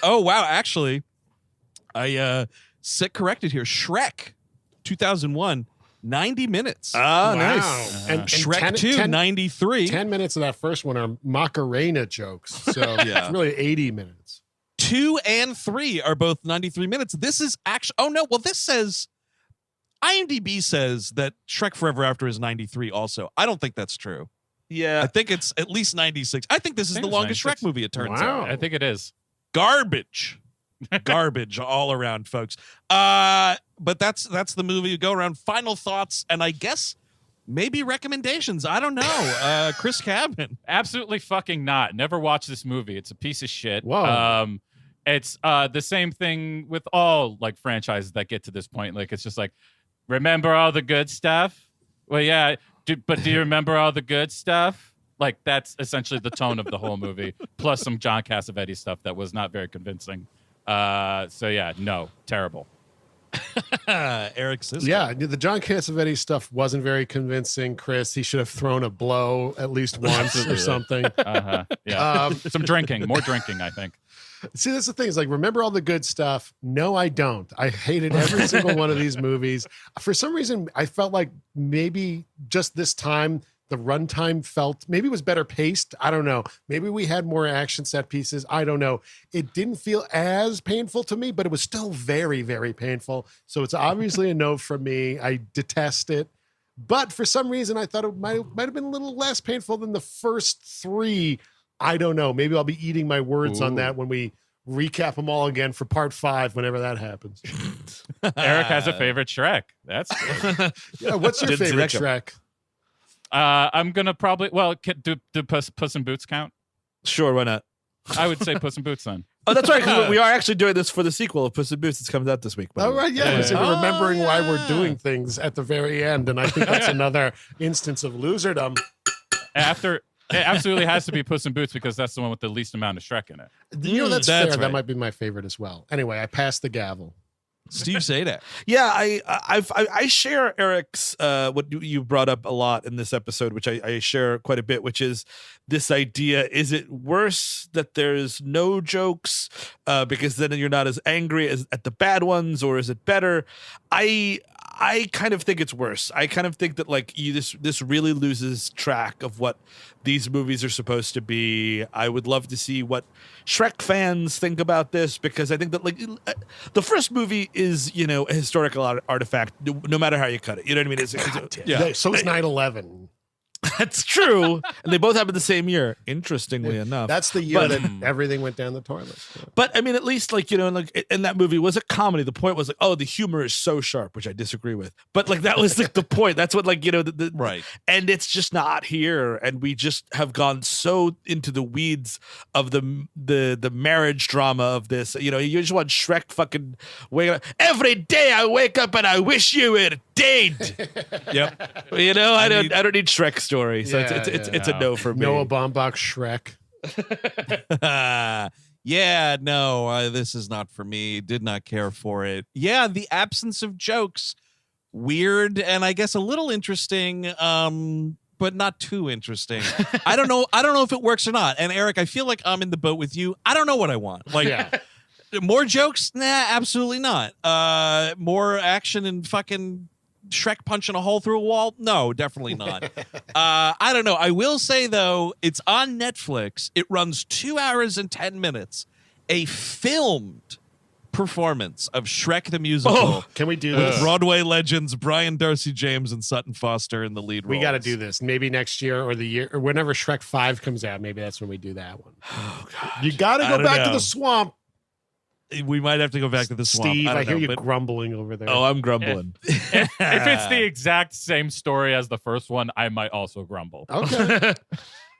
Oh, wow. Actually, I sit corrected here. Shrek 2001, 90 minutes. Ah, Wow. nice. And Shrek 2, 93. 10 minutes of that first one are Macarena jokes. So Yeah. it's really 80 minutes. 2 and 3 are both 93 minutes. This is actually, oh no, well, this says, IMDb says that Shrek Forever After is 93 also. I don't think that's true. Yeah. I think it's at least 96. I think this is think the it's longest 96. Shrek movie, it turns Wow. out. I think it is. Garbage. Garbage all around, folks. But that's the movie. You go around. Final thoughts, and I guess maybe recommendations. I don't know. Chris Cabin. Absolutely fucking not. Never watch this movie. It's a piece of shit. Whoa. It's the same thing with all like franchises that get to this point. Like it's just like, remember all the good stuff? Well, yeah, but do you remember all the good stuff? Like that's essentially the tone of the whole movie, plus some John Cassavetes stuff that was not very convincing. So yeah, no, terrible. Eric's sister. Yeah, the John Cassavetes stuff wasn't very convincing, Chris. He should have thrown a blow at least once or something. Yeah, some drinking, more drinking, I think. See, that's the thing. Is like, remember all the good stuff? No, I don't. I hated every single one of these movies. For some reason, I felt like maybe just this time, the runtime felt maybe it was better paced. I don't know. Maybe we had more action set pieces. I don't know. It didn't feel as painful to me, but it was still very, very painful. So it's obviously a no from me. I detest it. But for some reason, I thought it might have been a little less painful than the first three. I don't know. Maybe I'll be eating my words on that when we recap them all again for part 5, whenever that happens. Eric has a favorite Shrek. That's good. Yeah, what's your Didn't see favorite that Shrek? I'm gonna probably do Puss in Boots count? Sure, why not? I would say Puss in Boots then. Oh, that's right, because we are actually doing this for the sequel of Puss in Boots that comes out this week. by the Oh, way. right. Yeah. So Oh, we're remembering why yeah. we're doing things at the very end. And I think that's another instance of loserdom. It absolutely has to be Puss in Boots because that's the one with the least amount of Shrek in it. You know, that's That's fair. right. That might be my favorite as well. Anyway, I passed the gavel. Steve Sadak. Yeah, I share Eric's what you brought up a lot in this episode, which I share quite a bit, which is this idea: is it worse that there's no jokes because then you're not as angry at the bad ones, or is it better? I kind of think it's worse. I kind of think that like this really loses track of what these movies are supposed to be. I would love to see what Shrek fans think about this, because I think that like the first movie is, you know, a historical artifact, no matter how you cut it. You know what I mean? Yeah. So it's 9/11. That's true. And they both happened the same year, interestingly enough. That's the year that everything went down the toilet. Yeah. But I mean, at least like, you know, like in that movie was a comedy. The point was like, oh, the humor is so sharp, which I disagree with. But like that was like the point. That's what like, you know, Right. And it's just not here. And we just have gone so into the weeds of the marriage drama of this. You know, you just want Shrek fucking wake up. Every day I wake up and I wish you were dead. Yep. You know, I don't need Shrek story. So it's a no for me. Noah Baumbach Shrek. Yeah, no, this is not for me. Did not care for it. Yeah, the absence of jokes, weird, and I guess a little interesting, but not too interesting. I don't know if it works or not. And Eric, I feel like I'm in the boat with you. I don't know what I want. Like, more jokes? Nah, absolutely not. More action and fucking Shrek punching a hole through a wall? No, definitely not. I don't know. I will say, though, it's on Netflix. It runs 2 hours and 10 minutes. A filmed performance of Shrek the Musical. Oh, can we do this? With Broadway legends Brian Darcy James and Sutton Foster in the lead roles. We got to do this. Maybe next year or the year or whenever Shrek 5 comes out. Maybe that's when we do that one. Oh, God. You got to go back to the swamp. We might have to go back to the swamp. Steve, I hear know, you grumbling over there. Oh, I'm grumbling. If it's the exact same story as the first one, I might also grumble. Okay.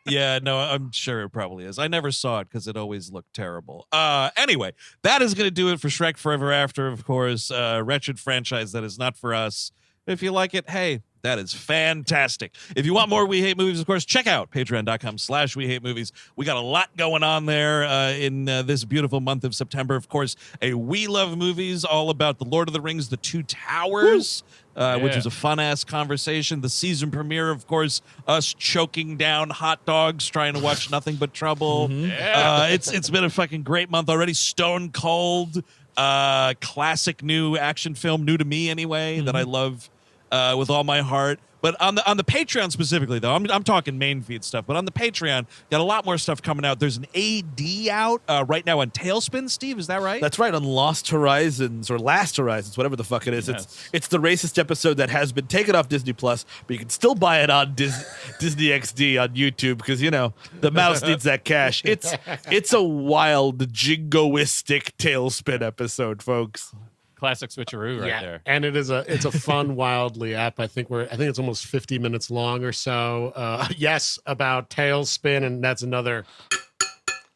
Yeah, no, I'm sure it probably is. I never saw it because it always looked terrible. Anyway, that is going to do it for Shrek Forever After, of course. Wretched franchise that is not for us. If you like it, hey, that is fantastic. If you want more We Hate Movies, of course, check out patreon.com/We Hate Movies. We got a lot going on there in this beautiful month of September. Of course, a We Love Movies, all about The Lord of the Rings, The Two Towers, which was a fun-ass conversation. The season premiere, of course, us choking down hot dogs, trying to watch Nothing But Trouble. It's been a fucking great month already. Stone Cold, classic new action film, new to me anyway, that I love with all my heart. But on the Patreon specifically, though, I'm talking main feed stuff. But on the Patreon, got a lot more stuff coming out. There's an AD out right now on Tailspin. Steve, is that right? That's right, on Lost Horizons or Last Horizons, whatever the fuck it is. Yes. It's the racist episode that has been taken off Disney Plus, but you can still buy it on Disney XD on YouTube because, you know, the mouse needs that cash. It's a wild jingoistic Tailspin episode, folks. Classic switcheroo right there. And it's a fun, wildly app. I think it's almost 50 minutes long or so. Yes, about Tailspin, and that's another.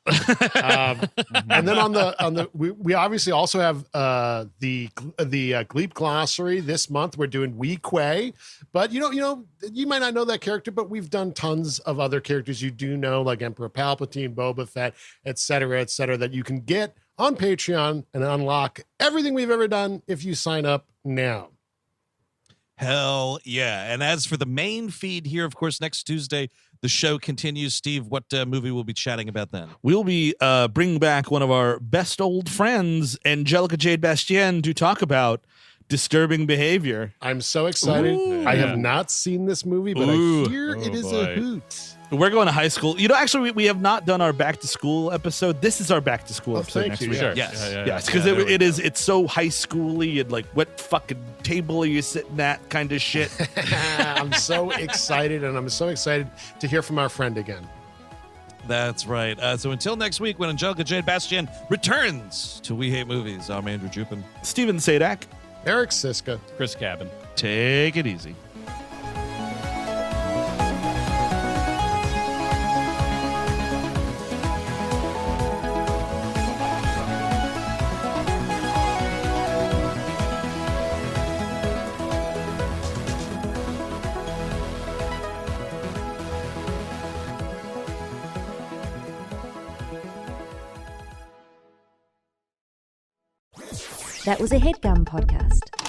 And then on the we obviously also have the Gleep glossary this month. We're doing Wee Quay, but you know you might not know that character, but we've done tons of other characters you do know, like Emperor Palpatine, Boba Fett, et cetera, that you can get on Patreon and unlock everything we've ever done if you sign up now. Hell yeah. And as for the main feed here, of course, next Tuesday, the show continues. Steve, what movie we'll be chatting about then? We'll be bringing back one of our best old friends, Angelica Jade Bastien, to talk about Disturbing Behavior. I'm so excited. Ooh. I have not seen this movie, but I hear it is a hoot. We're going to high school. You know, actually, we have not done our back to school episode. This is our back to school episode next week. Sure. Yes. Yes, because it's so high schooly and like, what fucking table are you sitting at kind of shit. I'm so excited, and I'm so excited to hear from our friend again. That's right. So until next week, when Angelica Jade Bastien returns to We Hate Movies, I'm Andrew Jupin. Steven Sadak. Eric Siska. Chris Cabin. Take it easy. That was a headgum podcast.